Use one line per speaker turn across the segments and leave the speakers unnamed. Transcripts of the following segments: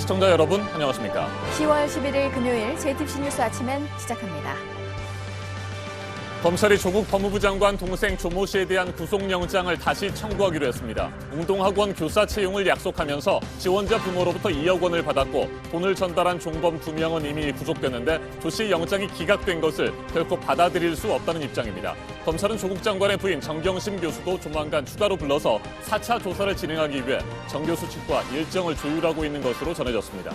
시청자 여러분, 안녕하십니까?
10월 11일 금요일 JTBC 뉴스 아침엔 시작합니다.
검찰이 조국 법무부 장관 동생 조모 씨에 대한 구속영장을 다시 청구하기로 했습니다. 웅동학원 교사 채용을 약속하면서 지원자 부모로부터 2억 원을 받았고 돈을 전달한 종범 2명은 이미 구속됐는데 조 씨 영장이 기각된 것을 결코 받아들일 수 없다는 입장입니다. 검찰은 조국 장관의 부인 정경심 교수도 조만간 추가로 불러서 4차 조사를 진행하기 위해 정 교수 측과 일정을 조율하고 있는 것으로 전해졌습니다.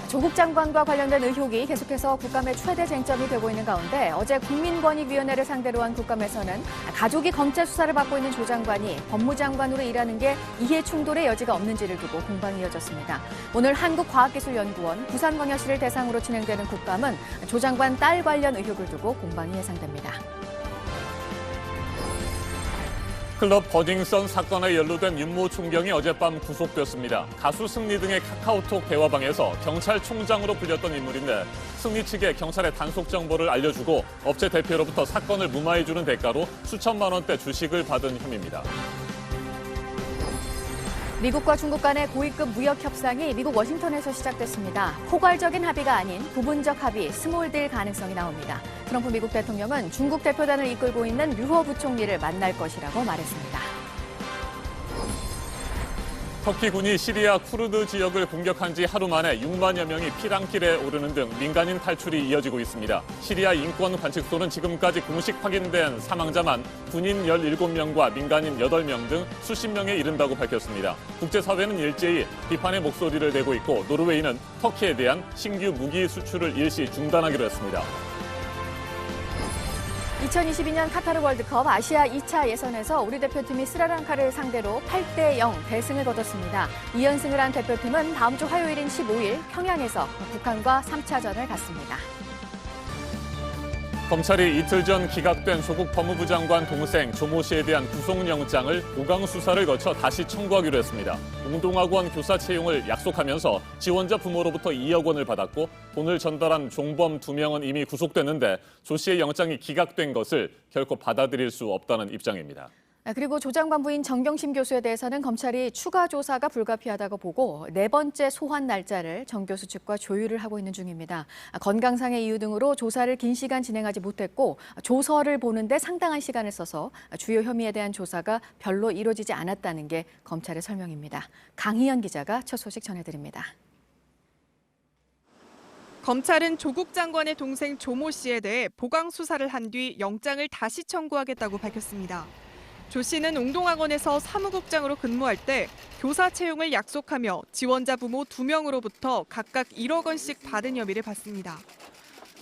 조국 장관과 관련된 의혹이 계속해서 국감의 최대 쟁점이 되고 있는 가운데 어제 국민권익위원회를 상대로 한 국감에서는 가족이 검찰 수사를 받고 있는 조 장관이 법무장관으로 일하는 게 이해 충돌의 여지가 없는지를 두고 공방이 이어졌습니다. 오늘 한국과학기술연구원 부산광역시를 대상으로 진행되는 국감은 조 장관 딸 관련 의혹을 두고 공방이 예상됩니다.
클럽 버딩썬 사건에 연루된 윤모 총경이 어젯밤 구속됐습니다. 가수 승리 등의 카카오톡 대화방에서 경찰총장으로 불렸던 인물인데 승리 측에 경찰의 단속 정보를 알려주고 업체 대표로부터 사건을 무마해주는 대가로 수천만 원대 주식을 받은 혐의입니다.
미국과 중국 간의 고위급 무역 협상이 미국 워싱턴에서 시작됐습니다. 포괄적인 합의가 아닌 부분적 합의, 스몰딜 가능성이 나옵니다. 트럼프 미국 대통령은 중국 대표단을 이끌고 있는 류허 부총리를 만날 것이라고 말했습니다.
터키군이 시리아 쿠르드 지역을 공격한 지 하루 만에 6만여 명이 피랑길에 오르는 등 민간인 탈출이 이어지고 있습니다. 시리아 인권관측소는 지금까지 공식 확인된 사망자만 군인 17명과 민간인 8명 등 수십 명에 이른다고 밝혔습니다. 국제사회는 일제히 비판의 목소리를 내고 있고 노르웨이는 터키에 대한 신규 무기 수출을 일시 중단하기로 했습니다.
2022년 카타르 월드컵 아시아 2차 예선에서 우리 대표팀이 스리랑카를 상대로 8대0 대승을 거뒀습니다. 2연승을 한 대표팀은 다음 주 화요일인 15일 평양에서 북한과 3차전을 갖습니다.
검찰이 이틀 전 기각된 조국 법무부 장관 동생 조모 씨에 대한 구속영장을 보강 수사를 거쳐 다시 청구하기로 했습니다. 웅동학원 교사 채용을 약속하면서 지원자 부모로부터 2억 원을 받았고 돈을 전달한 종범 2명은 이미 구속됐는데 조 씨의 영장이 기각된 것을 결코 받아들일 수 없다는 입장입니다.
그리고 조 장관 부인 정경심 교수에 대해서는 검찰이 추가 조사가 불가피하다고 보고 4번째 소환 날짜를 정 교수 측과 조율을 하고 있는 중입니다. 건강상의 이유 등으로 조사를 긴 시간 진행하지 못했고 조서를 보는데 상당한 시간을 써서 주요 혐의에 대한 조사가 별로 이루어지지 않았다는 게 검찰의 설명입니다. 강희연 기자가 첫 소식 전해드립니다.
검찰은 조국 장관의 동생 조모 씨에 대해 보강 수사를 한 뒤 영장을 다시 청구하겠다고 밝혔습니다. 조 씨는 웅동학원에서 사무국장으로 근무할 때 교사 채용을 약속하며 지원자 부모 2명으로부터 각각 1억 원씩 받은 혐의를 받습니다.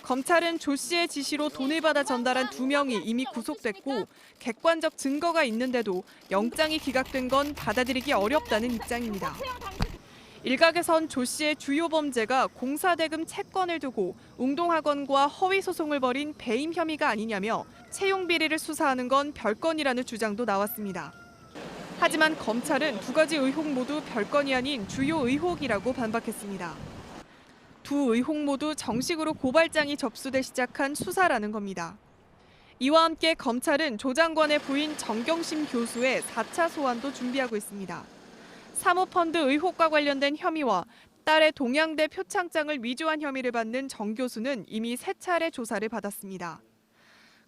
검찰은 조 씨의 지시로 돈을 받아 전달한 2명이 이미 구속됐고 객관적 증거가 있는데도 영장이 기각된 건 받아들이기 어렵다는 입장입니다. 일각에선 조 씨의 주요 범죄가 공사대금 채권을 두고 웅동학원과 허위 소송을 벌인 배임 혐의가 아니냐며 채용 비리를 수사하는 건 별건이라는 주장도 나왔습니다. 하지만 검찰은 2가지 의혹 모두 별건이 아닌 주요 의혹이라고 반박했습니다. 두 의혹 모두 정식으로 고발장이 접수돼 시작한 수사라는 겁니다. 이와 함께 검찰은 조 장관의 부인 정경심 교수의 4차 소환도 준비하고 있습니다. 사모펀드 의혹과 관련된 혐의와 딸의 동양대 표창장을 위조한 혐의를 받는 정 교수는 이미 3차례 조사를 받았습니다.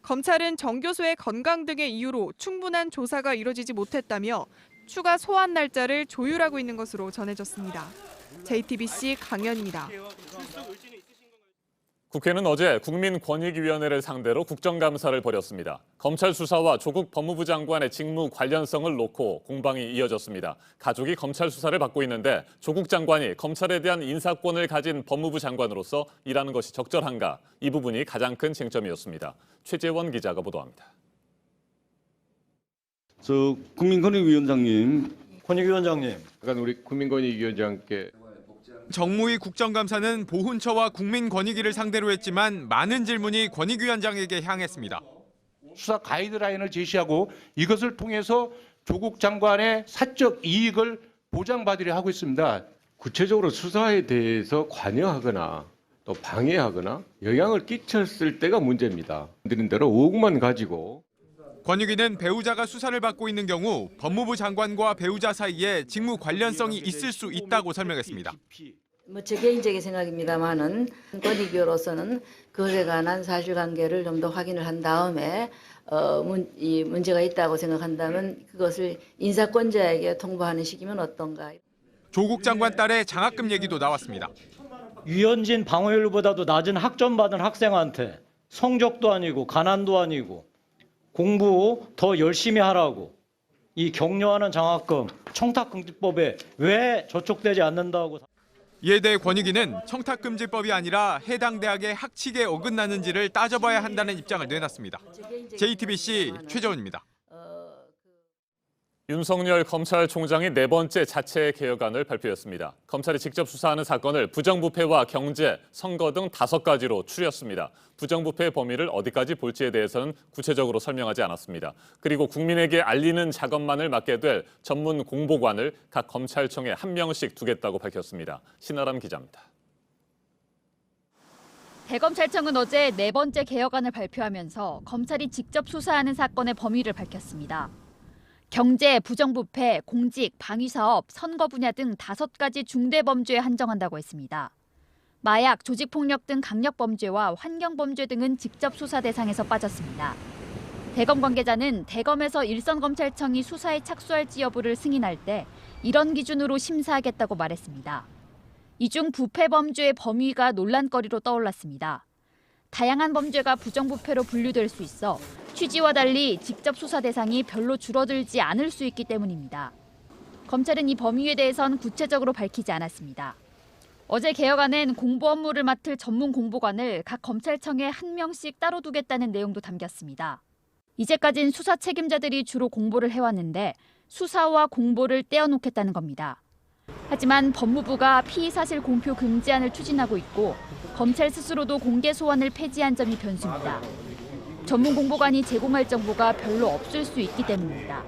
검찰은 정 교수의 건강 등의 이유로 충분한 조사가 이뤄지지 못했다며 추가 소환 날짜를 조율하고 있는 것으로 전해졌습니다. JTBC 강연입니다.
국회는 어제 국민권익위원회를 상대로 국정감사를 벌였습니다. 검찰 수사와 조국 법무부 장관의 직무 관련성을 놓고 공방이 이어졌습니다. 가족이 검찰 수사를 받고 있는데 조국 장관이 검찰에 대한 인사권을 가진 법무부 장관으로서 일하는 것이 적절한가? 이 부분이 가장 큰 쟁점이었습니다. 최재원 기자가 보도합니다.
국민권익위원장님.
약간 우리 국민권익위원장께
정무위 국정감사는 보훈처와 국민권익위를 상대로 했지만 많은 질문이 권익위원장에게 향했습니다.
수사 가이드라인을 제시하고 이것을 통해서 조국 장관의 사적 이익을 보장받으려 하고 있습니다.
구체적으로 수사에 대해서 관여하거나 또 방해하거나 영향을 끼쳤을 때가 문제입니다. 드린 대로 5억만 가지고
권익위는 배우자가 수사를 받고 있는 경우 법무부 장관과 배우자 사이에 직무 관련성이 있을 수 있다고 설명했습니다.
제 개인적인 생각입니다만은 권익위로서는 그것에 관한 사실관계를 좀 더 확인을 한 다음에 이 문제가 있다고 생각한다면 그것을 인사권자에게 통보하는 식이면 어떤가.
조국 장관 딸의 장학금 얘기도 나왔습니다.
유현진 방어율보다도 낮은 학점 받은 학생한테 성적도 아니고 가난도 아니고 공부 더 열심히 하라고 이 격려하는 장학금 청탁금지법에 왜 저촉되지 않는다고.
이에 대해 권익위는 청탁금지법이 아니라 해당 대학의 학칙에 어긋나는지를 따져봐야 한다는 입장을 내놨습니다. JTBC 최재원입니다.
윤석열 검찰총장이 네 번째 자체 개혁안을 발표했습니다. 검찰이 직접 수사하는 사건을 부정부패와 경제, 선거 등 5가지로 추렸습니다. 부정부패의 범위를 어디까지 볼지에 대해서는 구체적으로 설명하지 않았습니다. 그리고 국민에게 알리는 작업만을 맡게 될 전문 공보관을 각 검찰청에 1명씩 두겠다고 밝혔습니다. 신아람 기자입니다.
대검찰청은 어제 네 번째 개혁안을 발표하면서 검찰이 직접 수사하는 사건의 범위를 밝혔습니다. 경제, 부정부패, 공직, 방위사업, 선거 분야 등 5가지 중대범죄에 한정한다고 했습니다. 마약, 조직폭력 등 강력범죄와 환경범죄 등은 직접 수사 대상에서 빠졌습니다. 대검 관계자는 대검에서 일선검찰청이 수사에 착수할지 여부를 승인할 때 이런 기준으로 심사하겠다고 말했습니다. 이 중 부패범죄의 범위가 논란거리로 떠올랐습니다. 다양한 범죄가 부정부패로 분류될 수 있어 취지와 달리 직접 수사 대상이 별로 줄어들지 않을 수 있기 때문입니다. 검찰은 이 범위에 대해선 구체적으로 밝히지 않았습니다. 어제 개혁안엔 공보 업무를 맡을 전문 공보관을 각 검찰청에 1명씩 따로 두겠다는 내용도 담겼습니다. 이제까진 수사 책임자들이 주로 공보를 해왔는데 수사와 공보를 떼어놓겠다는 겁니다. 하지만 법무부가 피의사실 공표 금지안을 추진하고 있고 검찰 스스로도 공개 소환을 폐지한 점이 변수입니다. 전문 공보관이 제공할 정보가 별로 없을 수 있기 때문입니다.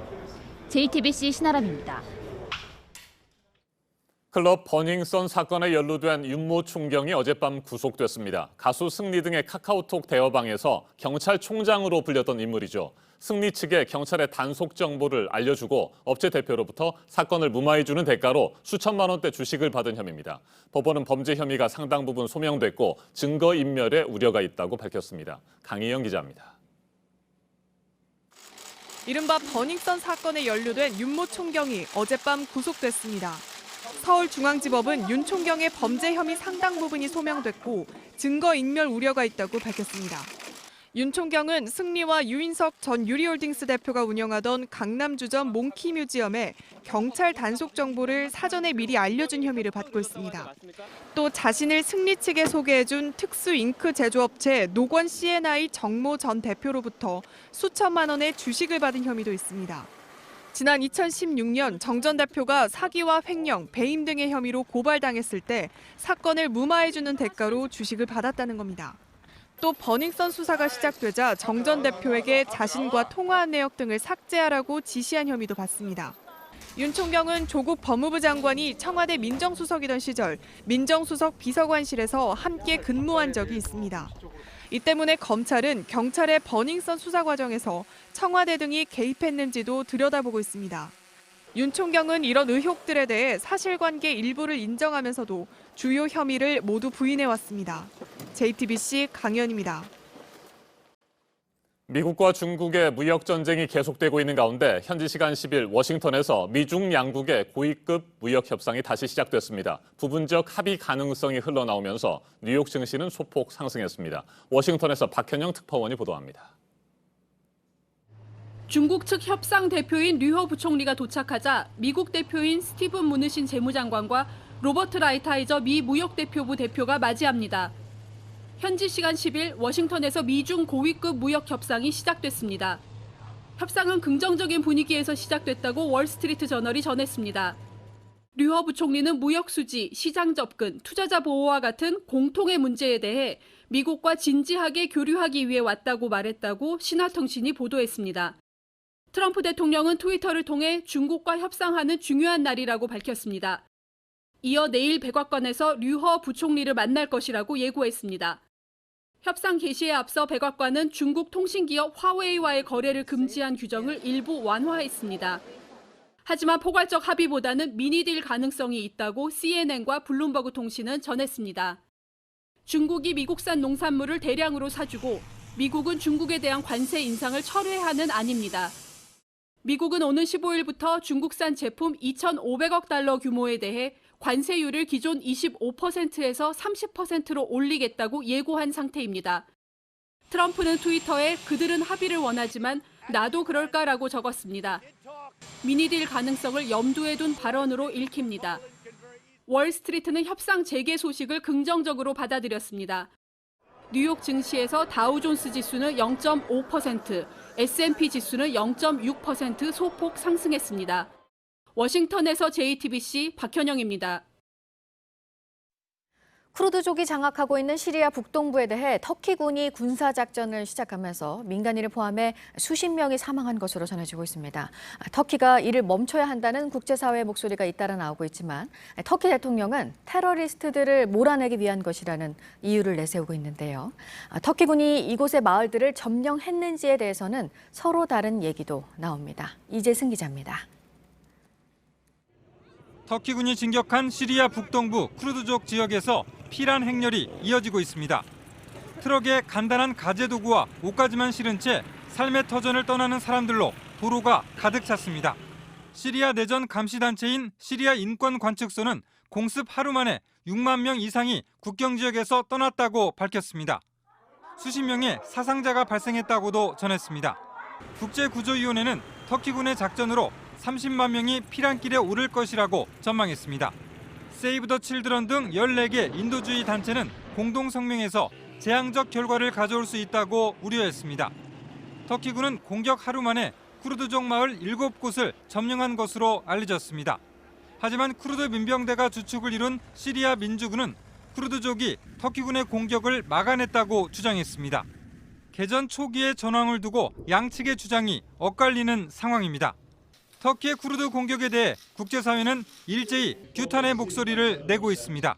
JTBC 신아람입니다.
클럽 버닝썬 사건에 연루된 윤모 총경이 어젯밤 구속됐습니다. 가수 승리 등의 카카오톡 대화방에서 경찰총장으로 불렸던 인물이죠. 승리 측에 경찰의 단속 정보를 알려주고 업체 대표로부터 사건을 무마해 주는 대가로 수천만 원대 주식을 받은 혐의입니다. 법원은 범죄 혐의가 상당 부분 소명됐고 증거인멸에 우려가 있다고 밝혔습니다. 강희영 기자입니다.
이른바 버닝썬 사건에 연루된 윤모 총경이 어젯밤 구속됐습니다. 서울중앙지법은 윤 총경의 범죄 혐의 상당 부분이 소명됐고 증거인멸 우려가 있다고 밝혔습니다. 윤 총경은 승리와 유인석 전 유리홀딩스 대표가 운영하던 강남주점 몽키뮤지엄에 경찰 단속 정보를 사전에 미리 알려준 혐의를 받고 있습니다. 또 자신을 승리 측에 소개해준 특수 잉크 제조업체 노건 C&I 정모 전 대표로부터 수천만 원의 주식을 받은 혐의도 있습니다. 지난 2016년 정 전 대표가 사기와 횡령, 배임 등의 혐의로 고발당했을 때 사건을 무마해주는 대가로 주식을 받았다는 겁니다. 또 버닝썬 수사가 시작되자 정 전 대표에게 자신과 통화한 내역 등을 삭제하라고 지시한 혐의도 받습니다. 윤 총경은 조국 법무부 장관이 청와대 민정수석이던 시절 민정수석 비서관실에서 함께 근무한 적이 있습니다. 이 때문에 검찰은 경찰의 버닝썬 수사 과정에서 청와대 등이 개입했는지도 들여다보고 있습니다. 윤 총경은 이런 의혹들에 대해 사실관계 일부를 인정하면서도 주요 혐의를 모두 부인해왔습니다. JTBC 강연입니다.
미국과 중국의 무역 전쟁이 계속되고 있는 가운데 현지 시간 10일 워싱턴에서 미중 양국의 고위급 무역 협상이 다시 시작됐습니다. 부분적 합의 가능성이 흘러나오면서 뉴욕 증시는 소폭 상승했습니다. 워싱턴에서 박현영 특파원이 보도합니다.
중국 측 협상 대표인 류허 부총리가 도착하자 미국 대표인 스티븐 무누신 재무장관과 로버트 라이트하이저 미 무역대표부 대표가 맞이합니다. 현지 시간 10일 워싱턴에서 미중 고위급 무역 협상이 시작됐습니다. 협상은 긍정적인 분위기에서 시작됐다고 월스트리트 저널이 전했습니다. 류허 부총리는 무역 수지, 시장 접근, 투자자 보호와 같은 공통의 문제에 대해 미국과 진지하게 교류하기 위해 왔다고 말했다고 신화통신이 보도했습니다. 트럼프 대통령은 트위터를 통해 중국과 협상하는 중요한 날이라고 밝혔습니다. 이어 내일 백악관에서 류허 부총리를 만날 것이라고 예고했습니다. 협상 개시에 앞서 백악관은 중국 통신기업 화웨이와의 거래를 금지한 규정을 일부 완화했습니다. 하지만 포괄적 합의보다는 미니딜 가능성이 있다고 CNN과 블룸버그 통신은 전했습니다. 중국이 미국산 농산물을 대량으로 사주고 미국은 중국에 대한 관세 인상을 철회하는 안입니다. 미국은 오는 15일부터 중국산 제품 2,500억 달러 규모에 대해 관세율을 기존 25%에서 30%로 올리겠다고 예고한 상태입니다. 트럼프는 트위터에 그들은 합의를 원하지만 나도 그럴까라고 적었습니다. 미니딜 가능성을 염두에 둔 발언으로 읽힙니다. 월스트리트는 협상 재개 소식을 긍정적으로 받아들였습니다. 뉴욕 증시에서 다우존스 지수는 0.5%, S&P 지수는 0.6% 소폭 상승했습니다. 워싱턴에서 JTBC 박현영입니다.
쿠르드족이 장악하고 있는 시리아 북동부에 대해 터키군이 군사작전을 시작하면서 민간인을 포함해 수십 명이 사망한 것으로 전해지고 있습니다. 터키가 이를 멈춰야 한다는 국제사회의 목소리가 잇따라 나오고 있지만 터키 대통령은 테러리스트들을 몰아내기 위한 것이라는 이유를 내세우고 있는데요. 터키군이 이곳의 마을들을 점령했는지에 대해서는 서로 다른 얘기도 나옵니다. 이재승 기자입니다.
터키군이 진격한 시리아 북동부 쿠르드족 지역에서 피란 행렬이 이어지고 있습니다. 트럭에 간단한 가재도구와 옷가지만 실은 채 삶의 터전을 떠나는 사람들로 도로가 가득 찼습니다. 시리아 내전 감시단체인 시리아 인권관측소는 공습 하루 만에 6만 명 이상이 국경 지역에서 떠났다고 밝혔습니다. 수십 명의 사상자가 발생했다고도 전했습니다. 국제구조위원회는 터키군의 작전으로 30만 명이 피란길에 오를 것이라고 전망했습니다. 세이브 더 칠드런 등 14개 인도주의 단체는 공동 성명에서 재앙적 결과를 가져올 수 있다고 우려했습니다. 터키군은 공격 하루 만에 쿠르드족 마을 7곳을 점령한 것으로 알려졌습니다. 하지만 쿠르드 민병대가 주축을 이룬 시리아 민주군은 쿠르드족이 터키군의 공격을 막아냈다고 주장했습니다. 개전 초기의 전황을 두고 양측의 주장이 엇갈리는 상황입니다. 터키의 쿠르드 공격에 대해 국제사회는 일제히 규탄의 목소리를 내고 있습니다.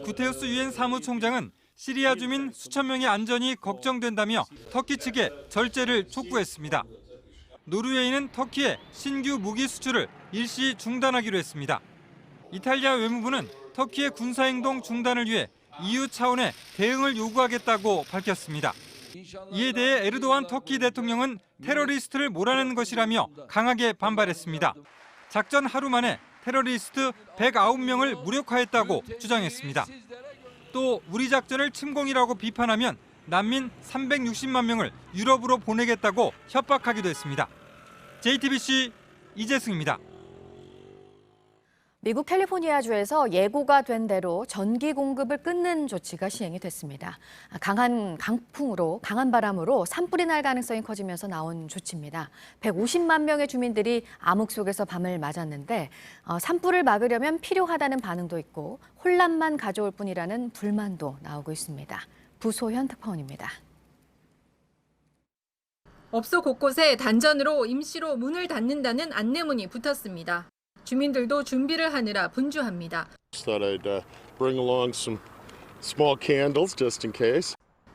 구테우스 유엔 사무총장은 시리아 주민 수천 명의 안전이 걱정된다며 터키 측에 절제를 촉구했습니다. 노르웨이는 터키에 신규 무기 수출을 일시 중단하기로 했습니다. 이탈리아 외무부는 터키의 군사행동 중단을 위해 EU 차원의 대응을 요구하겠다고 밝혔습니다. 이에 대해 에르도안 터키 대통령은 테러리스트를 몰아낸 것이라며 강하게 반발했습니다. 작전 하루 만에 테러리스트 109명을 무력화했다고 주장했습니다. 또 우리 작전을 침공이라고 비판하면 난민 360만 명을 유럽으로 보내겠다고 협박하기도 했습니다. JTBC 이재승입니다.
미국 캘리포니아주에서 예고가 된 대로 전기 공급을 끊는 조치가 시행이 됐습니다. 강한 강풍으로, 강한 바람으로 산불이 날 가능성이 커지면서 나온 조치입니다. 150만 명의 주민들이 암흑 속에서 밤을 맞았는데 산불을 막으려면 필요하다는 반응도 있고 혼란만 가져올 뿐이라는 불만도 나오고 있습니다. 부소현 특파원입니다.
업소 곳곳에 단전으로 임시로 문을 닫는다는 안내문이 붙었습니다. 주민들도 준비를 하느라 분주합니다.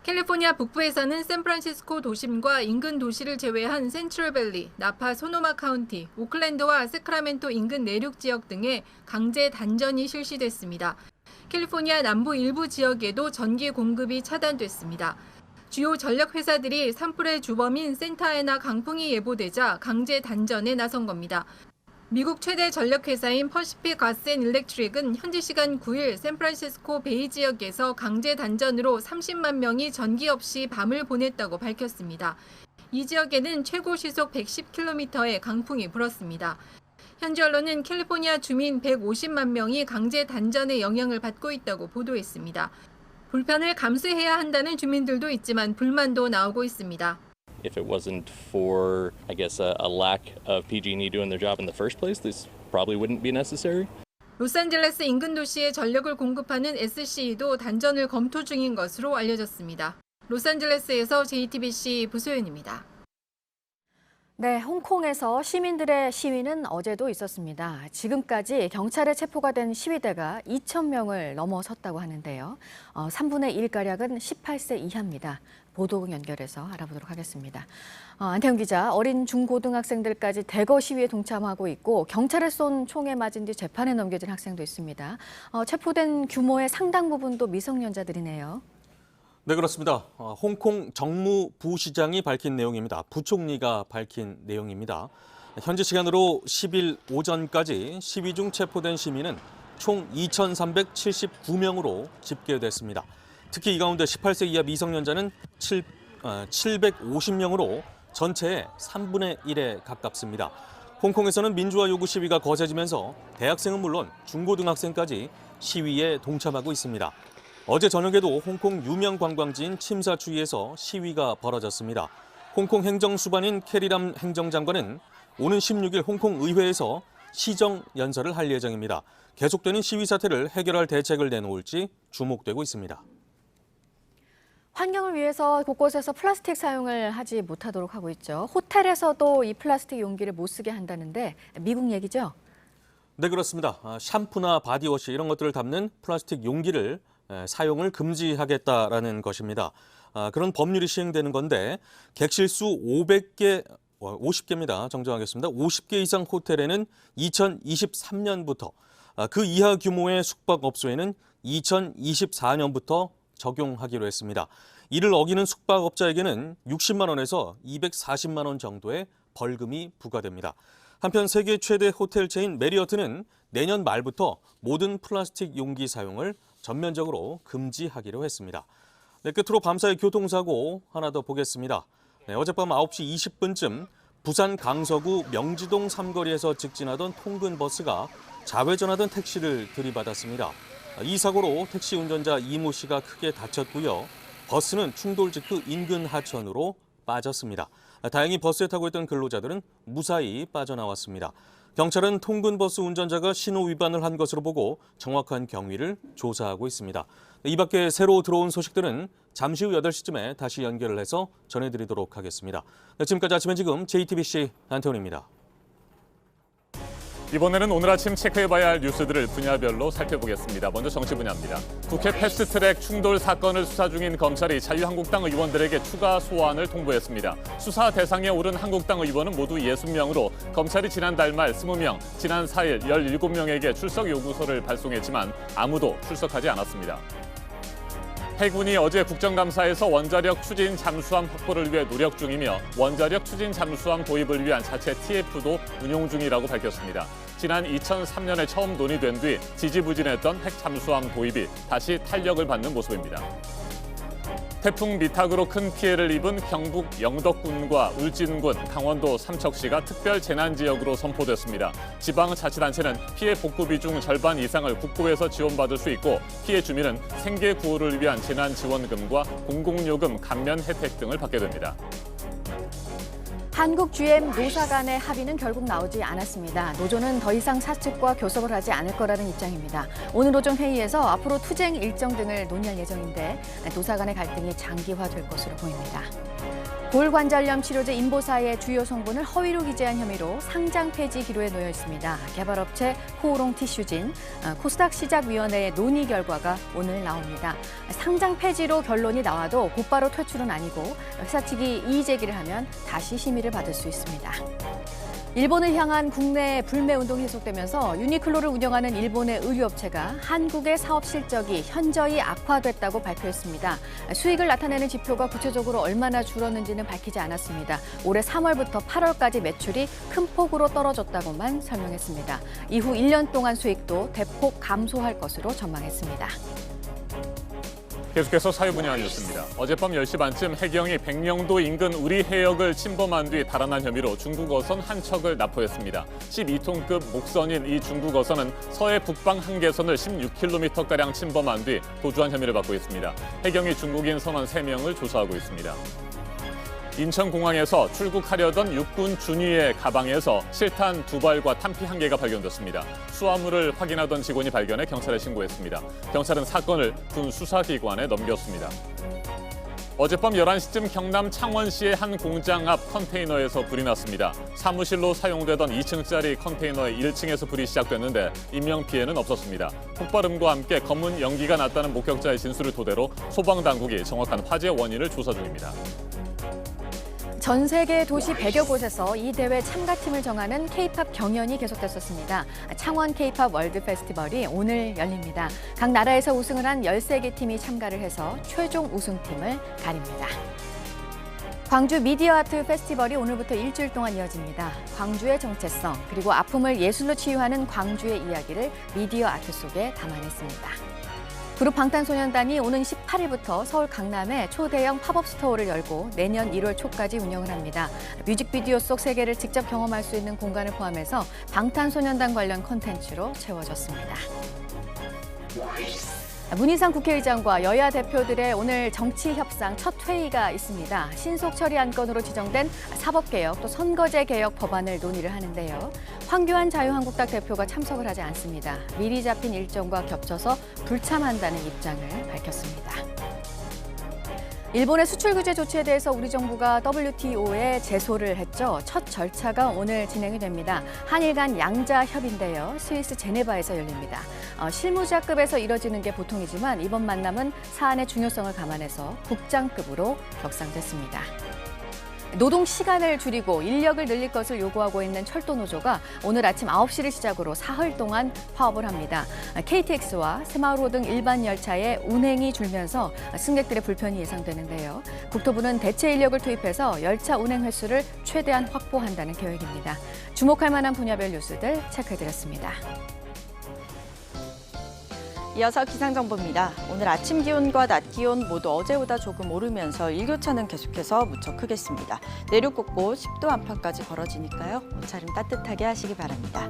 캘리포니아 북부에서는 샌프란시스코 도심과 인근 도시를 제외한 센트럴밸리, 나파 소노마 카운티, 오클랜드와 세크라멘토 인근 내륙 지역 등에 강제 단전이 실시됐습니다. 캘리포니아 남부 일부 지역에도 전기 공급이 차단됐습니다. 주요 전력 회사들이 산불의 주범인 센타에나 강풍이 예보되자 강제 단전에 나선 겁니다. 미국 최대 전력회사인 퍼시픽 가스 앤 일렉트릭은 현지 시간 9일 샌프란시스코 베이 지역에서 강제 단전으로 30만 명이 전기 없이 밤을 보냈다고 밝혔습니다. 이 지역에는 최고 시속 110km의 강풍이 불었습니다. 현지 언론은 캘리포니아 주민 150만 명이 강제 단전의 영향을 받고 있다고 보도했습니다. 불편을 감수해야 한다는 주민들도 있지만 불만도 나오고 있습니다.
If it wasn't for, I guess, a lack of PG&E doing their job in the first place, this probably wouldn't be necessary.
로스앤젤레스 인근 도시에 전력을 공급하는 SCE도 단전을 검토 중인 것으로 알려졌습니다. 로스앤젤레스에서 JTBC 부소연입니다.
네, 홍콩에서 시민들의 시위는 어제도 있었습니다. 지금까지 경찰에 체포가 된 시위대가 2,000명을 넘어섰다고 하는데요. 3분의 1가량은 18세 이하입니다. 보도 연결해서 알아보도록 하겠습니다. 안태훈 기자, 어린 중고등학생들까지 대거 시위에 동참하고 있고 경찰에 쏜 총에 맞은 뒤 재판에 넘겨진 학생도 있습니다. 체포된 규모의 상당 부분도 미성년자들이네요.
네, 그렇습니다. 홍콩 정무부시장이 밝힌 내용입니다. 부총리가 밝힌 내용입니다. 현지 시간으로 10일 오전까지 시위 중 체포된 시민은 총 2,379명으로 집계됐습니다. 특히 이 가운데 18세 이하 미성년자는 750명으로 전체의 3분의 1에 가깝습니다. 홍콩에서는 민주화 요구 시위가 거세지면서 대학생은 물론 중고등학생까지 시위에 동참하고 있습니다. 어제 저녁에도 홍콩 유명 관광지인 침사추이에서 시위가 벌어졌습니다. 홍콩 행정수반인 캐리람 행정장관은 오는 16일 홍콩 의회에서 시정 연설을 할 예정입니다. 계속되는 시위 사태를 해결할 대책을 내놓을지 주목되고 있습니다.
환경을 위해서 곳곳에서 플라스틱 사용을 하지 못하도록 하고 있죠. 호텔에서도 이 플라스틱 용기를 못 쓰게 한다는데 미국 얘기죠?
네, 그렇습니다. 샴푸나 바디워시 이런 것들을 담는 플라스틱 용기를 사용을 금지하겠다라는 것입니다. 그런 법률이 시행되는 건데 객실수 50개입니다. 정정하겠습니다. 50개 이상 호텔에는 2023년부터 그 이하 규모의 숙박업소에는 2024년부터 적용하기로 했습니다. 이를 어기는 숙박업자에게는 60만 원에서 240만 원 정도의 벌금이 부과됩니다. 한편 세계 최대 호텔 체인 메리어트는 내년 말부터 모든 플라스틱 용기 사용을 전면적으로 금지하기로 했습니다. 네, 끝으로 밤사이 교통사고 하나 더 보겠습니다. 네, 어젯밤 9시 20분쯤 부산 강서구 명지동 삼거리에서 직진하던 통근버스가 좌회전하던 택시를 들이받았습니다. 이 사고로 택시 운전자 이모 씨가 크게 다쳤고요. 버스는 충돌 직후 인근 하천으로 빠졌습니다. 다행히 버스에 타고 있던 근로자들은 무사히 빠져나왔습니다. 경찰은 통근버스 운전자가 신호 위반을 한 것으로 보고 정확한 경위를 조사하고 있습니다. 이 밖에 새로 들어온 소식들은 잠시 후 8시쯤에 다시 연결을 해서 전해드리도록 하겠습니다. 지금까지 아침엔 지금 JTBC 안태훈입니다.
이번에는 오늘 아침 체크해봐야 할 뉴스들을 분야별로 살펴보겠습니다. 먼저 정치 분야입니다. 국회 패스트트랙 충돌 사건을 수사 중인 검찰이 자유한국당 의원들에게 추가 소환을 통보했습니다. 수사 대상에 오른 한국당 의원은 모두 60명으로 검찰이 지난달 말 20명, 지난 4일 17명에게 출석 요구서를 발송했지만 아무도 출석하지 않았습니다. 해군이 어제 국정감사에서 원자력 추진 잠수함 확보를 위해 노력 중이며 원자력 추진 잠수함 도입을 위한 자체 TF도 운용 중이라고 밝혔습니다. 지난 2003년에 처음 논의된 뒤 지지부진했던 핵 잠수함 도입이 다시 탄력을 받는 모습입니다. 태풍 미탁으로 큰 피해를 입은 경북 영덕군과 울진군, 강원도 삼척시가 특별 재난지역으로 선포됐습니다. 지방자치단체는 피해 복구비 중 절반 이상을 국고에서 지원받을 수 있고 피해 주민은 생계 구호를 위한 재난지원금과 공공요금 감면 혜택 등을 받게 됩니다.
한국 GM 노사 간의 합의는 결국 나오지 않았습니다. 노조는 더 이상 사측과 교섭을 하지 않을 거라는 입장입니다. 오늘 오전 회의에서 앞으로 투쟁 일정 등을 논의할 예정인데 노사 간의 갈등이 장기화될 것으로 보입니다. 골관절염 치료제 인보사의 주요 성분을 허위로 기재한 혐의로 상장 폐지 기로에 놓여 있습니다. 개발업체 코오롱 티슈진, 코스닥 시작위원회의 논의 결과가 오늘 나옵니다. 상장 폐지로 결론이 나와도 곧바로 퇴출은 아니고 회사 측이 이의 제기를 하면 다시 심의를 받을 수 있습니다. 일본을 향한 국내 불매운동이 계속되면서 유니클로를 운영하는 일본의 의류업체가 한국의 사업 실적이 현저히 악화됐다고 발표했습니다. 수익을 나타내는 지표가 구체적으로 얼마나 줄었는지는 밝히지 않았습니다. 올해 3월부터 8월까지 매출이 큰 폭으로 떨어졌다고만 설명했습니다. 이후 1년 동안 수익도 대폭 감소할 것으로 전망했습니다.
계속해서 사회 분야 뉴스입니다. 어젯밤 10시 반쯤 해경이 백령도 인근 우리 해역을 침범한 뒤 달아난 혐의로 중국 어선 한 척을 납포했습니다. 12톤급 목선인 이 중국 어선은 서해 북방 한계선을 16km가량 침범한 뒤 도주한 혐의를 받고 있습니다. 해경이 중국인 선원 3명을 조사하고 있습니다. 인천공항에서 출국하려던 육군 준위의 가방에서 실탄 2발과 탄피 1개가 발견됐습니다. 수화물을 확인하던 직원이 발견해 경찰에 신고했습니다. 경찰은 사건을 군 수사기관에 넘겼습니다. 어젯밤 11시쯤 경남 창원시의 한 공장 앞 컨테이너에서 불이 났습니다. 사무실로 사용되던 2층짜리 컨테이너의 1층에서 불이 시작됐는데 인명피해는 없었습니다. 폭발음과 함께 검은 연기가 났다는 목격자의 진술을 토대로 소방당국이 정확한 화재 원인을 조사 중입니다.
전 세계 도시 100여 곳에서 이 대회 참가팀을 정하는 K-팝 경연이 계속됐었습니다. 창원 K-팝 월드 페스티벌이 오늘 열립니다. 각 나라에서 우승을 한 13개 팀이 참가를 해서 최종 우승팀을 가립니다. 광주 미디어 아트 페스티벌이 오늘부터 일주일 동안 이어집니다. 광주의 정체성 그리고 아픔을 예술로 치유하는 광주의 이야기를 미디어 아트 속에 담아냈습니다. 그룹 방탄소년단이 오는 18일부터 서울 강남에 초대형 팝업 스토어를 열고 내년 1월 초까지 운영을 합니다. 뮤직비디오 속 세계를 직접 경험할 수 있는 공간을 포함해서 방탄소년단 관련 콘텐츠로 채워졌습니다. 문희상 국회의장과 여야 대표들의 오늘 정치협상 첫 회의가 있습니다. 신속 처리 안건으로 지정된 사법개혁 또 선거제 개혁 법안을 논의를 하는데요. 황교안 자유한국당 대표가 참석을 하지 않습니다. 미리 잡힌 일정과 겹쳐서 불참한다는 입장을 밝혔습니다. 일본의 수출 규제 조치에 대해서 우리 정부가 WTO에 제소를 했죠. 첫 절차가 오늘 진행이 됩니다. 한일 간 양자 협의인데요. 스위스 제네바에서 열립니다. 실무자급에서 이뤄지는 게 보통이지만 이번 만남은 사안의 중요성을 감안해서 국장급으로 격상됐습니다. 노동 시간을 줄이고 인력을 늘릴 것을 요구하고 있는 철도노조가 오늘 아침 9시를 시작으로 사흘 동안 파업을 합니다. KTX와 새마을호 등 일반 열차의 운행이 줄면서 승객들의 불편이 예상되는데요. 국토부는 대체 인력을 투입해서 열차 운행 횟수를 최대한 확보한다는 계획입니다. 주목할 만한 분야별 뉴스들 체크해드렸습니다.
이어서 기상정보입니다. 오늘 아침 기온과 낮 기온 모두 어제보다 조금 오르면서 일교차는 계속해서 무척 크겠습니다. 내륙 곳곳 10도 안팎까지 벌어지니까요. 옷차림 따뜻하게 하시기 바랍니다.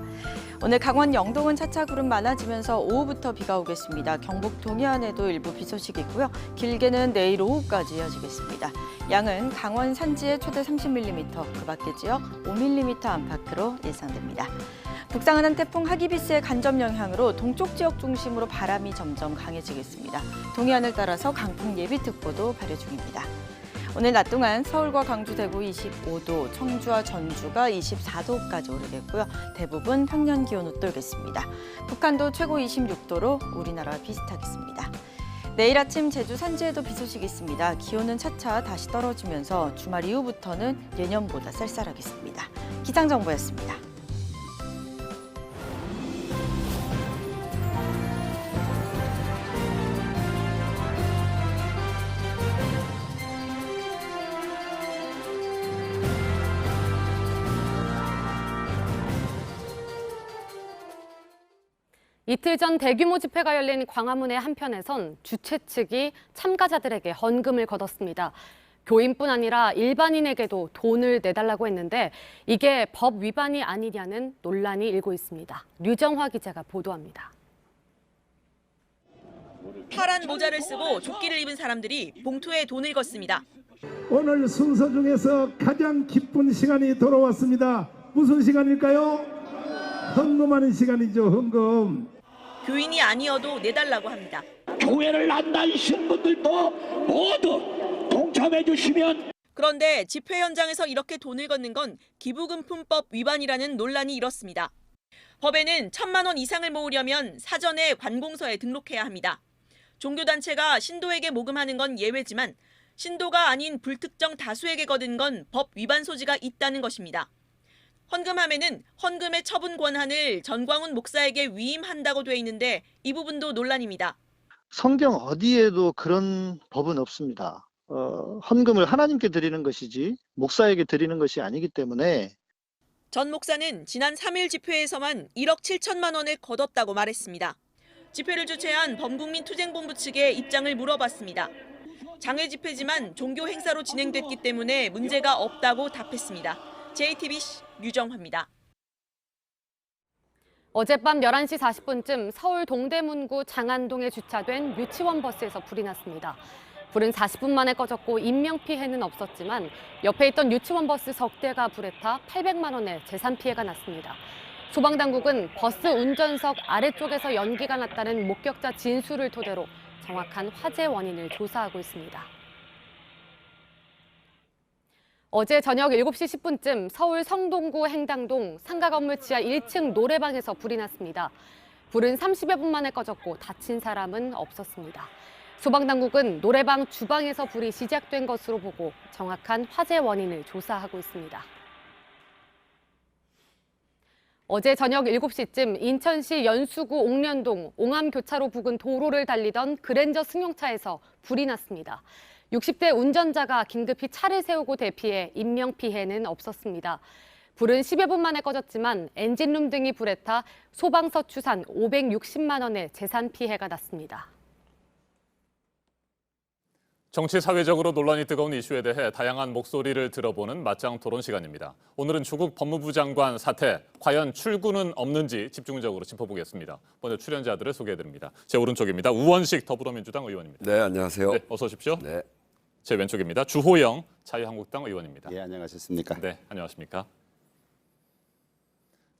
오늘 강원 영동은 차차 구름 많아지면서 오후부터 비가 오겠습니다. 경북 동해안에도 일부 비 소식이 있고요. 길게는 내일 오후까지 이어지겠습니다. 양은 강원 산지에 최대 30mm, 그 밖의 지역 5mm 안팎으로 예상됩니다. 북상하는 태풍 하기비스의 간접 영향으로 동쪽 지역 중심으로 바람이 점점 강해지겠습니다. 동해안을 따라서 강풍 예비특보도 발효 중입니다. 오늘 낮 동안 서울과 강주, 대구 25도, 청주와 전주가 24도까지 오르겠고요. 대부분 평년 기온 웃돌겠습니다. 북한도 최고 26도로 우리나라와 비슷하겠습니다. 내일 아침 제주 산지에도 비 소식이 있습니다. 기온은 차차 다시 떨어지면서 주말 이후부터는 예년보다 쌀쌀하겠습니다. 기상정보였습니다.
이틀 전 대규모 집회가 열린 광화문의 한편에선 주최 측이 참가자들에게 헌금을 거뒀습니다. 교인뿐 아니라 일반인에게도 돈을 내달라고 했는데 이게 법 위반이 아니냐는 논란이 일고 있습니다. 류정화 기자가 보도합니다.
파란 모자를 쓰고 조끼를 입은 사람들이 봉투에 돈을 걷습니다.
오늘 순서 중에서 가장 기쁜 시간이 돌아왔습니다. 무슨 시간일까요? 헌금하는 시간이죠, 헌금.
교인이 아니어도 내달라고 합니다.
교회를 안 다니시는 분들도 모두 동참해 주시면.
그런데 집회 현장에서 이렇게 돈을 걷는 건 기부금품법 위반이라는 논란이 일었습니다. 법에는 1,000만 원 이상을 모으려면 사전에 관공서에 등록해야 합니다. 종교단체가 신도에게 모금하는 건 예외지만 신도가 아닌 불특정 다수에게 거둔 건 법 위반 소지가 있다는 것입니다. 헌금함에는 헌금의 처분 권한을 전광훈 목사에게 위임한다고 돼 있는데 이 부분도 논란입니다.
성경 어디에도 그런 법은 없습니다. 헌금을 하나님께 드리는 것이지 목사에게 드리는 것이 아니기 때문에.
전 목사는 지난 3일 집회에서만 1억 7천만 원을 거뒀다고 말했습니다. 집회를 주최한 범국민투쟁본부 측에 입장을 물어봤습니다. 장외 집회지만 종교 행사로 진행됐기 때문에 문제가 없다고 답했습니다. JTBC 류정화입니다.
어젯밤 11시 40분쯤 서울 동대문구 장안동에 주차된 유치원 버스에서 불이 났습니다. 불은 40분 만에 꺼졌고 인명피해는 없었지만 옆에 있던 유치원 버스 석 대가 불에 타 800만 원의 재산 피해가 났습니다. 소방당국은 버스 운전석 아래쪽에서 연기가 났다는 목격자 진술을 토대로 정확한 화재 원인을 조사하고 있습니다. 어제 저녁 7시 10분쯤 서울 성동구 행당동 상가 건물 지하 1층 노래방에서 불이 났습니다. 불은 30여 분 만에 꺼졌고 다친 사람은 없었습니다. 소방당국은 노래방 주방에서 불이 시작된 것으로 보고 정확한 화재 원인을 조사하고 있습니다. 어제 저녁 7시쯤 인천시 연수구 옥련동 옹암교차로 부근 도로를 달리던 그랜저 승용차에서 불이 났습니다. 60대 운전자가 긴급히 차를 세우고 대피해 인명피해는 없었습니다. 불은 10여 분 만에 꺼졌지만 엔진룸 등이 불에 타 소방서 추산 560만 원의 재산 피해가 났습니다.
정치 사회적으로 논란이 뜨거운 이슈에 대해 다양한 목소리를 들어보는 맞짱 토론 시간입니다. 오늘은 조국 법무부 장관 사태, 과연 출구는 없는지 집중적으로 짚어보겠습니다. 먼저 출연자들을 소개해드립니다. 제 오른쪽입니다. 우원식 더불어민주당 의원입니다.
네, 안녕하세요.
네, 어서 오십시오.
네.
제 왼쪽입니다. 주호영 자유한국당 의원입니다.
예, 안녕하셨습니까?
네, 안녕하십니까?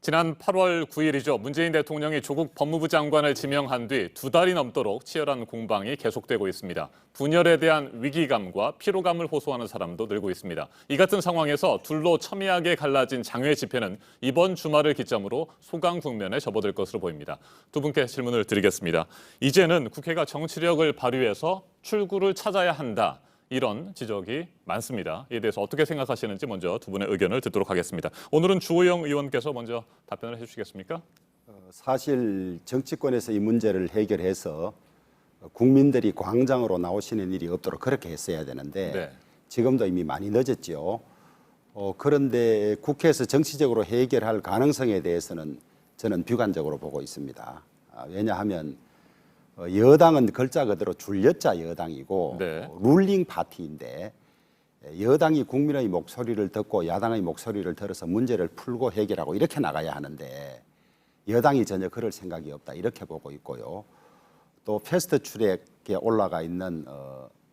지난 8월 9일이죠. 문재인 대통령이 조국 법무부 장관을 지명한 뒤 2달이 넘도록 치열한 공방이 계속되고 있습니다. 분열에 대한 위기감과 피로감을 호소하는 사람도 늘고 있습니다. 이 같은 상황에서 둘로 첨예하게 갈라진 장외 집회는 이번 주말을 기점으로 소강 국면에 접어들 것으로 보입니다. 두 분께 질문을 드리겠습니다. 이제는 국회가 정치력을 발휘해서 출구를 찾아야 한다. 이런 지적이 많습니다. 이에 대해서 어떻게 생각하시는지 먼저 두 분의 의견을 듣도록 하겠습니다. 오늘은 주호영 의원께서 먼저 답변을 해주시겠습니까?
사실 정치권에서 이 문제를 해결해서 국민들이 광장으로 나오시는 일이 없도록 그렇게 했어야 되는데
네.
지금도 이미 많이 늦었죠. 그런데 국회에서 정치적으로 해결할 가능성에 대해서는 저는 비관적으로 보고 있습니다. 왜냐하면 여당은 글자 그대로 줄여자 여당이고
네.
룰링 파티인데 여당이 국민의 목소리를 듣고 야당의 목소리를 들어서 문제를 풀고 해결하고 이렇게 나가야 하는데 여당이 전혀 그럴 생각이 없다 이렇게 보고 있고요. 또 패스트 트랙에 올라가 있는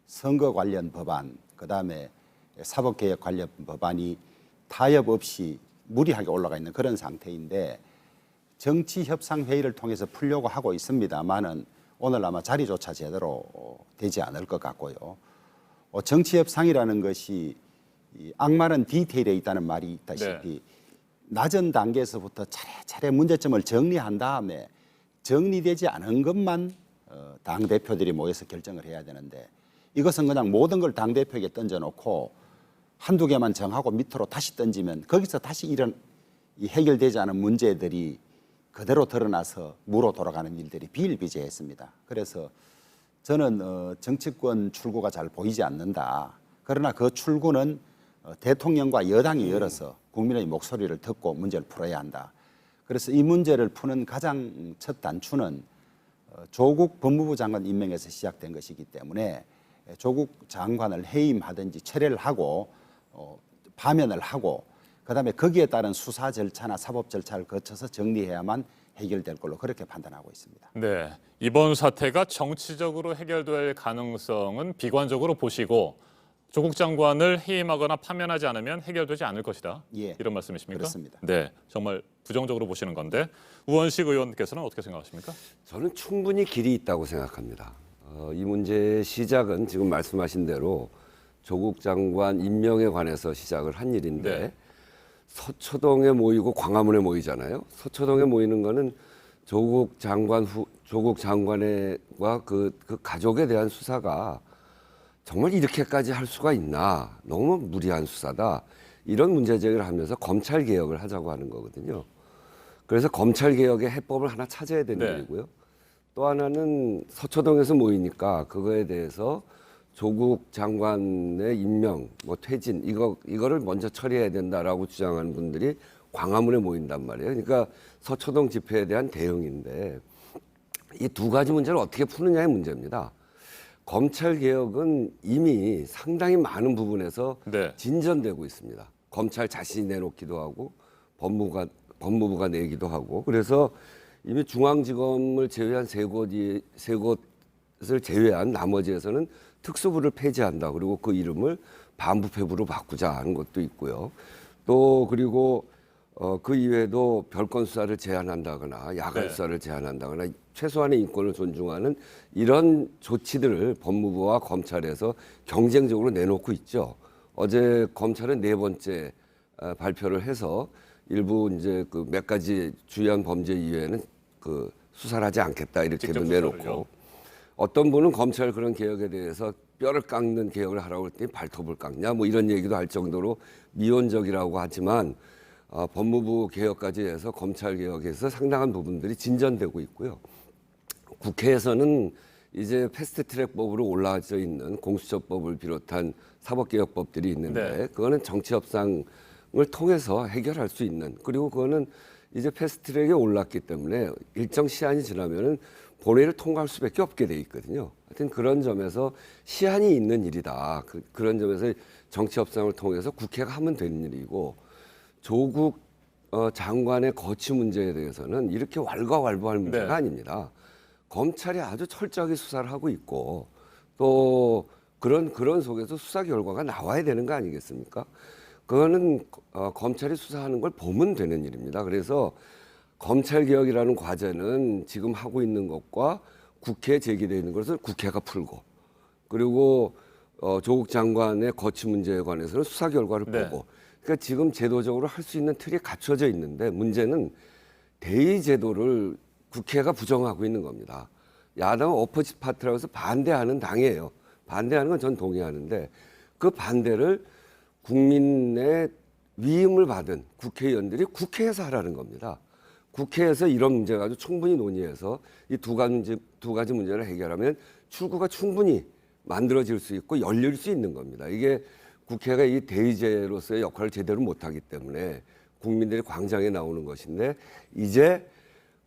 선거 관련 법안, 그다음에 사법개혁 관련 법안이 타협 없이 무리하게 올라가 있는 그런 상태인데 정치협상회의를 통해서 풀려고 하고 있습니다만은 오늘 아마 자리조차 제대로 되지 않을 것 같고요. 정치협상이라는 것이 악마는 디테일에 있다는 말이 있다시피 낮은 단계에서부터 차례차례 문제점을 정리한 다음에 정리되지 않은 것만 당대표들이 모여서 결정을 해야 되는데 이것은 그냥 모든 걸 당대표에게 던져놓고 한두 개만 정하고 밑으로 다시 던지면 거기서 다시 이런 해결되지 않은 문제들이 그대로 드러나서 무로 돌아가는 일들이 비일비재했습니다. 그래서 저는 정치권 출구가 잘 보이지 않는다. 그러나 그 출구는 대통령과 여당이 열어서 국민의 목소리를 듣고 문제를 풀어야 한다. 그래서 이 문제를 푸는 가장 첫 단추는 조국 법무부 장관 임명에서 시작된 것이기 때문에 조국 장관을 해임하든지 철회를 하고 파면을 하고 그다음에 거기에 따른 수사 절차나 사법 절차를 거쳐서 정리해야만 해결될 걸로 그렇게 판단하고 있습니다.
네, 이번 사태가 정치적으로 해결될 가능성은 비관적으로 보시고 조국 장관을 해임하거나 파면하지 않으면 해결되지 않을 것이다.
예,
이런 말씀이십니까?
그렇습니다.
네, 정말 부정적으로 보시는 건데 우원식 의원께서는 어떻게 생각하십니까?
저는 충분히 길이 있다고 생각합니다. 이 문제의 시작은 지금 말씀하신 대로 조국 장관 임명에 관해서 시작을 한 일인데
네.
서초동에 모이고 광화문에 모이잖아요. 서초동에 모이는 거는 조국 장관과 그 가족에 대한 수사가 정말 이렇게까지 할 수가 있나? 너무 무리한 수사다. 이런 문제 제기를 하면서 검찰 개혁을 하자고 하는 거거든요. 그래서 검찰 개혁의 해법을 하나 찾아야 되는
네.
일이고요. 또 하나는 서초동에서 모이니까 그거에 대해서 조국 장관의 임명, 퇴진 이거를 먼저 처리해야 된다라고 주장하는 분들이 광화문에 모인단 말이에요. 그러니까 서초동 집회에 대한 대응인데 이 두 가지 문제를 어떻게 푸느냐의 문제입니다. 검찰 개혁은 이미 상당히 많은 부분에서
네.
진전되고 있습니다. 검찰 자신이 내놓기도 하고 법무부가 내기도 하고 그래서 이미 중앙지검을 제외한 세 곳을 제외한 나머지에서는 특수부를 폐지한다. 그리고 그 이름을 반부패부로 바꾸자 하는 것도 있고요. 또 그리고 그 이외에도 별건 수사를 제한한다거나 야간 수사를 제한한다거나 최소한의 인권을 존중하는 이런 조치들을 법무부와 검찰에서 경쟁적으로 내놓고 있죠. 어제 검찰은 4번째 발표를 해서 일부 이제 그 몇 가지 주요한 범죄 이외에는 그 수사를 하지 않겠다 이렇게 내놓고, 어떤 분은 검찰 그런 개혁에 대해서 뼈를 깎는 개혁을 하라고 했더니 발톱을 깎냐 뭐 이런 얘기도 할 정도로 미온적이라고 하지만 법무부 개혁까지 해서 검찰 개혁에서 상당한 부분들이 진전되고 있고요. 국회에서는 이제 패스트트랙법으로 올라져 있는 공수처법을 비롯한 사법개혁법들이 있는데 그거는 정치 협상을 통해서 해결할 수 있는, 그리고 그거는 이제 패스트트랙에 올랐기 때문에 일정 시한이 지나면은 본회의를 통과할 수밖에 없게 돼 있거든요. 하여튼 그런 점에서 시한이 있는 일이다. 그런 점에서 정치 협상을 통해서 국회가 하면 되는 일이고, 조국 장관의 거취 문제에 대해서는 이렇게 왈가왈부할 문제가 아닙니다. 검찰이 아주 철저하게 수사를 하고 있고, 또 그런 속에서 수사 결과가 나와야 되는 거 아니겠습니까? 그거는 검찰이 수사하는 걸 보면 되는 일입니다. 그래서 검찰 개혁이라는 과제는 지금 하고 있는 것과 국회에 제기되어 있는 것을 국회가 풀고, 그리고 조국 장관의 거취 문제에 관해서는 수사 결과를 보고, 그러니까 지금 제도적으로 할 수 있는 틀이 갖춰져 있는데, 문제는 대의 제도를 국회가 부정하고 있는 겁니다. 야당은 어포지 파트라고 해서 반대하는 당이에요. 반대하는 건 전 동의하는데, 그 반대를 국민의 위임을 받은 국회의원들이 국회에서 하라는 겁니다. 국회에서 이런 문제 가지고 충분히 논의해서 이 두 가지 문제를 해결하면 출구가 충분히 만들어질 수 있고 열릴 수 있는 겁니다. 이게 국회가 이 대의제로서의 역할을 제대로 못하기 때문에 국민들이 광장에 나오는 것인데, 이제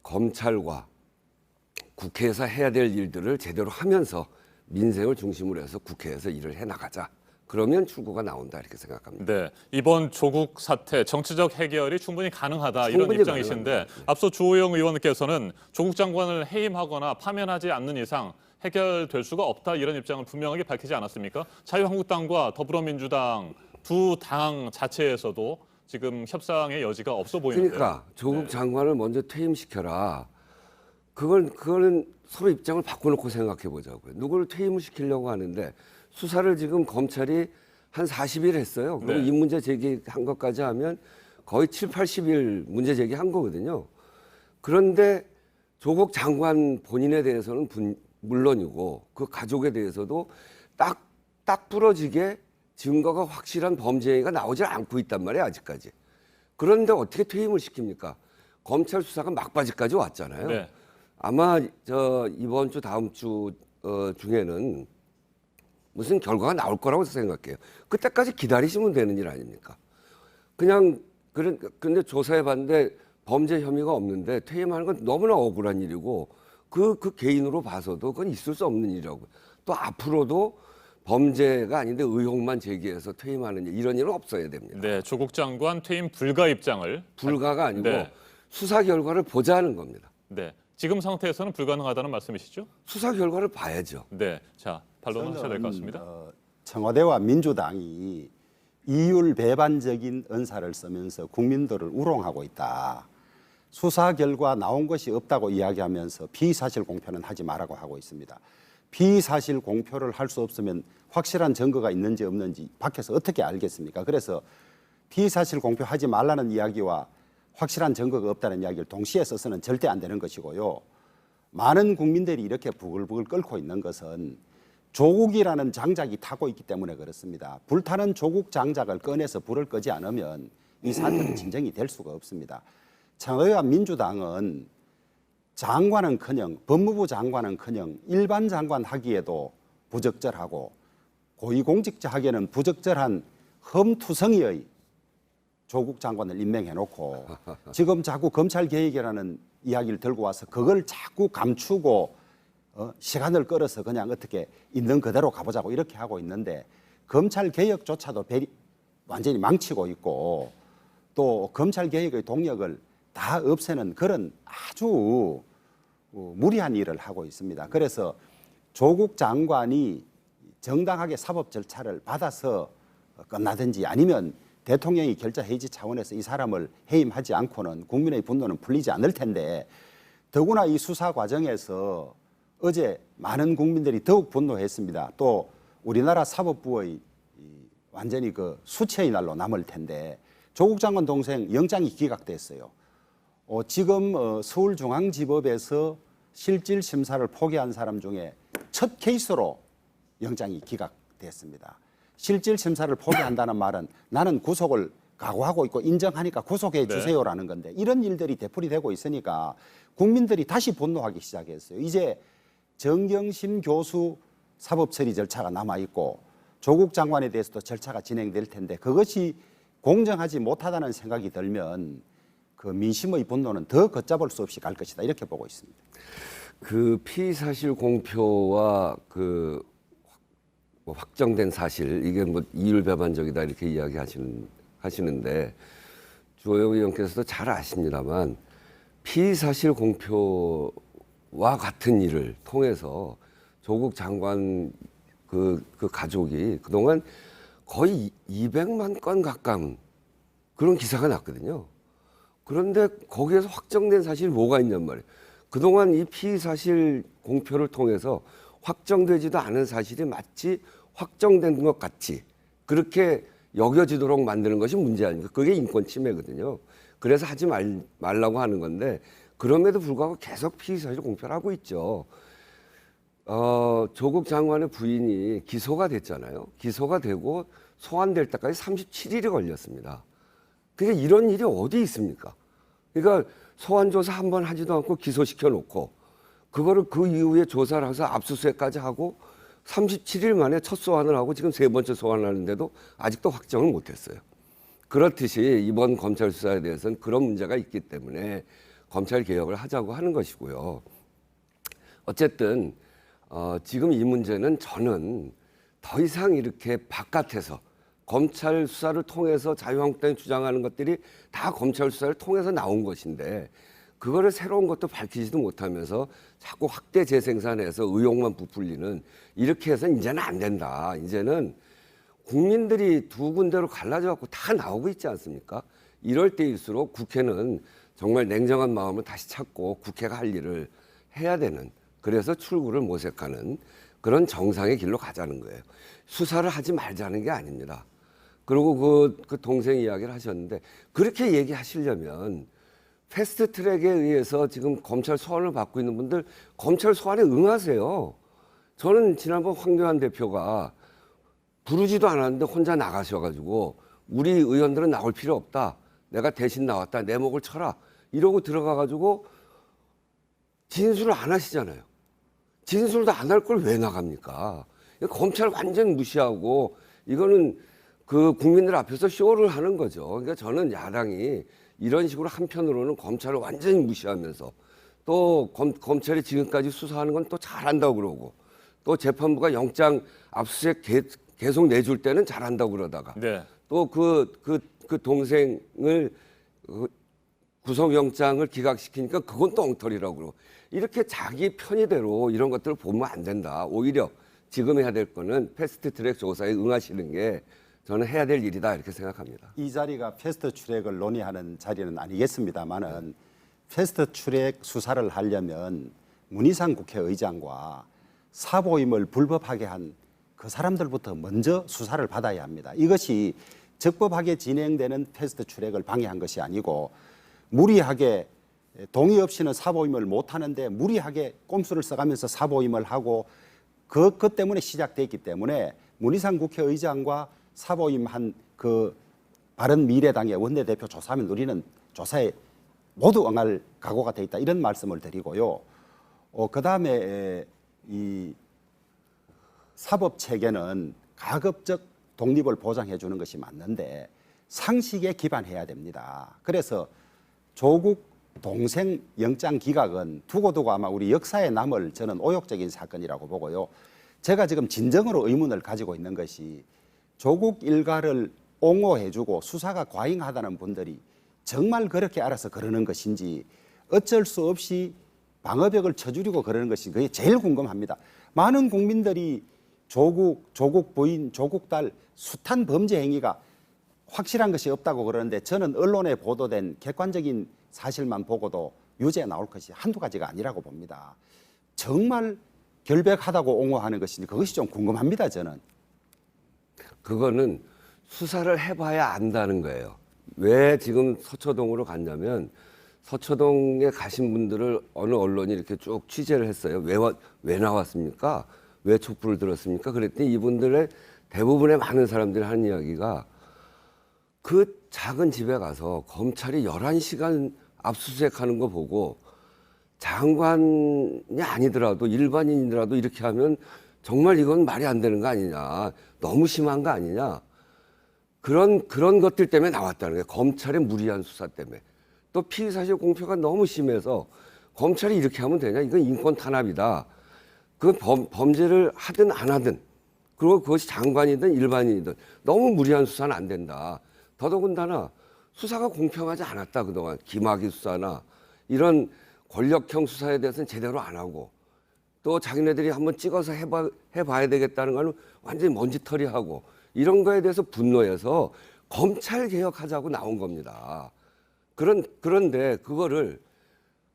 검찰과 국회에서 해야 될 일들을 제대로 하면서 민생을 중심으로 해서 국회에서 일을 해나가자. 그러면 출구가 나온다 이렇게 생각합니다.
네, 이번 조국 사태 정치적 해결이 충분히 가능하다 이런 입장이신데, 앞서 주호영 의원께서는 조국 장관을 해임하거나 파면하지 않는 이상 해결될 수가 없다 이런 입장을 분명하게 밝히지 않았습니까? 자유한국당과 더불어민주당 두 당 자체에서도 지금 협상의 여지가 없어 보이는데요.
그러니까 조국 장관을 먼저 퇴임시켜라. 그거는 서로 입장을 바꿔놓고 생각해 보자고요. 누구를 퇴임을 시키려고 하는데, 수사를 지금 검찰이 한 40일 했어요. 그리고 이 문제 제기한 것까지 하면 거의 7, 80일 문제 제기한 거거든요. 그런데 조국 장관 본인에 대해서는 물론이고, 그 가족에 대해서도 딱 부러지게 증거가 확실한 범죄 행위가 나오지 않고 있단 말이에요, 아직까지. 그런데 어떻게 퇴임을 시킵니까? 검찰 수사가 막바지까지 왔잖아요. 아마 이번 주 다음 주 중에는 무슨 결과가 나올 거라고 생각해요. 그때까지 기다리시면 되는 일 아닙니까? 근데 조사해봤는데 범죄 혐의가 없는데 퇴임하는 건 너무나 억울한 일이고, 그 개인으로 봐서도 그건 있을 수 없는 일이라고. 또 앞으로도 범죄가 아닌데 의혹만 제기해서 퇴임하는 일, 이런 일은 없어야 됩니다.
네, 조국 장관 퇴임 불가 입장을.
불가가 아니고 수사 결과를 보자는 겁니다.
네, 지금 상태에서는 불가능하다는 말씀이시죠?
수사 결과를 봐야죠.
네, 자, 반론하셔야 될 것 같습니다.
청와대와 민주당이 이율 배반적인 언사를 쓰면서 국민들을 우롱하고 있다. 수사 결과 나온 것이 없다고 이야기하면서 비사실 공표는 하지 말라고 하고 있습니다. 비사실 공표를 할 수 없으면 확실한 증거가 있는지 없는지 밖에서 어떻게 알겠습니까? 그래서 비사실 공표하지 말라는 이야기와 확실한 증거가 없다는 이야기를 동시에 써서는 절대 안 되는 것이고요. 많은 국민들이 이렇게 부글부글 끓고 있는 것은 조국이라는 장작이 타고 있기 때문에 그렇습니다. 불타는 조국 장작을 꺼내서 불을 끄지 않으면 이 사태는 진정이 될 수가 없습니다. 청와대와 민주당은 장관은커녕 법무부 장관은커녕 일반 장관 하기에도 부적절하고 고위공직자 하기에는 부적절한 험투성이의 조국 장관을 임명해놓고 지금 자꾸 검찰 개혁이라는 이야기를 들고 와서 그걸 자꾸 감추고 시간을 끌어서 그냥 어떻게 있는 그대로 가보자고 이렇게 하고 있는데, 검찰 개혁조차도 완전히 망치고 있고, 또 검찰 개혁의 동력을 다 없애는 그런 아주 무리한 일을 하고 있습니다. 그래서 조국 장관이 정당하게 사법 절차를 받아서 끝나든지, 아니면 대통령이 결자 해지 차원에서 이 사람을 해임하지 않고는 국민의 분노는 풀리지 않을 텐데, 더구나 이 수사 과정에서 어제 많은 국민들이 더욱 분노했습니다. 또 우리나라 사법부의 완전히 그 수치의 날로 남을 텐데 조국 장관 동생 영장이 기각됐어요. 지금 서울중앙지법에서 실질 심사를 포기한 사람 중에 첫 케이스로 영장이 기각됐습니다. 실질 심사를 포기한다는 말은 나는 구속을 각오하고 있고 인정하니까 구속해 주세요라는 건데 이런 일들이 되풀이되고 있으니까 국민들이 다시 분노하기 시작했어요. 이제 정경심 교수 사법처리 절차가 남아있고 조국 장관에 대해서도 절차가 진행될 텐데 그것이 공정하지 못하다는 생각이 들면 그 민심의 분노는 더 걷잡을 수 없이 갈 것이다 이렇게 보고 있습니다.
그 피의사실 공표와 그 확정된 사실 이게 뭐 이율배반적이다 이렇게 이야기하시는데 주호영 의원께서도 잘 아십니다만 피의사실 공표와 같은 일을 통해서 조국 장관 그 가족이 그동안 거의 200만 건 가까운 그런 기사가 났거든요. 그런데 거기에서 확정된 사실이 뭐가 있냔 말이에요. 그동안 이 피의사실 공표를 통해서 확정되지도 않은 사실이 마치 확정된 것 같이 그렇게 여겨지도록 만드는 것이 문제 아닙니까? 그게 인권 침해거든요. 그래서 하지 말라고 하는 건데 그럼에도 불구하고 계속 피의사실 공표를 하고 있죠. 조국 장관의 부인이 기소가 됐잖아요. 기소가 되고 소환될 때까지 37일이 걸렸습니다. 그러니까 이런 일이 어디 있습니까? 그러니까 소환 조사 한 번 하지도 않고 기소시켜 놓고 그거를 그 이후에 조사를 해서 압수수색까지 하고 37일 만에 첫 소환을 하고 지금 세 번째 소환을 하는데도 아직도 확정을 못했어요. 그렇듯이 이번 검찰 수사에 대해서는 그런 문제가 있기 때문에 검찰 개혁을 하자고 하는 것이고요. 어쨌든 지금 이 문제는 저는 더 이상 이렇게 바깥에서 검찰 수사를 통해서 자유한국당이 주장하는 것들이 다 검찰 수사를 통해서 나온 것인데 그거를 새로운 것도 밝히지도 못하면서 자꾸 확대 재생산해서 의혹만 부풀리는 이렇게 해서는 이제는 안 된다. 이제는 국민들이 두 군데로 갈라져 갖고 다 나오고 있지 않습니까? 이럴 때일수록 국회는 정말 냉정한 마음을 다시 찾고 국회가 할 일을 해야 되는 그래서 출구를 모색하는 그런 정상의 길로 가자는 거예요. 수사를 하지 말자는 게 아닙니다. 그리고 그 동생 이야기를 하셨는데 그렇게 얘기하시려면 패스트 트랙에 의해서 지금 검찰 소환을 받고 있는 분들 검찰 소환에 응하세요. 저는 지난번 황교안 대표가 부르지도 않았는데 혼자 나가셔가지고 우리 의원들은 나올 필요 없다. 내가 대신 나왔다. 내 목을 쳐라. 이러고 들어가가지고 진술을 안 하시잖아요. 진술도 안 할 걸 왜 나갑니까? 검찰 완전 무시하고 이거는 그 국민들 앞에서 쇼를 하는 거죠. 그러니까 저는 야당이 이런 식으로 한편으로는 검찰을 완전히 무시하면서 또 검찰이 지금까지 수사하는 건 또 잘한다고 그러고 또 재판부가 영장 압수수색 계속 내줄 때는 잘한다고 그러다가 또 그 동생을 구속영장을 기각시키니까 그건 또 엉터리라고 그러고 이렇게 자기 편의대로 이런 것들을 보면 안 된다. 오히려 지금 해야 될 거는 패스트트랙 조사에 응하시는 게 저는 해야 될 일이다 이렇게 생각합니다.
이 자리가 패스트트랙을 논의하는 자리는 아니겠습니다만은 패스트트랙 수사를 하려면 문희상 국회의장과 사보임을 불법하게 한 그 사람들부터 먼저 수사를 받아야 합니다. 이것이 적법하게 진행되는 패스트트랙을 방해한 것이 아니고 무리하게 동의 없이는 사보임을 못하는데 무리하게 꼼수를 써가면서 사보임을 하고 그 때문에 시작됐기 때문에 문희상 국회의장과 사보임한 그 바른미래당의 원내대표 조사하면 우리는 조사에 모두 응할 각오가 돼 있다 이런 말씀을 드리고요. 그다음에 이 사법 체계는 가급적 독립을 보장해 주는 것이 맞는데 상식에 기반해야 됩니다. 그래서 조국 동생 영장 기각은 두고두고 아마 우리 역사에 남을 저는 오욕적인 사건이라고 보고요. 제가 지금 진정으로 의문을 가지고 있는 것이 조국 일가를 옹호해주고 수사가 과잉하다는 분들이 정말 그렇게 알아서 그러는 것인지 어쩔 수 없이 방어벽을 쳐주려고 그러는 것인지 그게 제일 궁금합니다. 많은 국민들이 조국 부인, 조국 딸 숱한 범죄 행위가 확실한 것이 없다고 그러는데 저는 언론에 보도된 객관적인 사실만 보고도 유죄에 나올 것이 한두 가지가 아니라고 봅니다. 정말 결백하다고 옹호하는 것인지 그것이 좀 궁금합니다. 저는.
그거는 수사를 해봐야 안다는 거예요. 왜 지금 서초동으로 갔냐면 서초동에 가신 분들을 어느 언론이 이렇게 쭉 취재를 했어요. 왜 나왔습니까? 왜 촛불을 들었습니까? 그랬더니 이분들의 대부분의 많은 사람들이 하는 이야기가 그 작은 집에 가서 검찰이 11시간 압수수색하는 거 보고 장관이 아니더라도 일반인이라도 이렇게 하면 정말 이건 말이 안 되는 거 아니냐. 너무 심한 거 아니냐. 그런 것들 때문에 나왔다는 거예요. 검찰의 무리한 수사 때문에. 또 피의사실 공표가 너무 심해서 검찰이 이렇게 하면 되냐. 이건 인권 탄압이다. 그 범죄를 하든 안 하든 그리고 그것이 장관이든 일반인이든 너무 무리한 수사는 안 된다. 더더군다나 수사가 공평하지 않았다. 그동안 김학의 수사나 이런 권력형 수사에 대해서는 제대로 안 하고 또 자기네들이 한번 찍어서 해봐야 되겠다는 거는 완전히 먼지털이하고 이런 거에 대해서 분노해서 검찰 개혁하자고 나온 겁니다. 그런데 그거를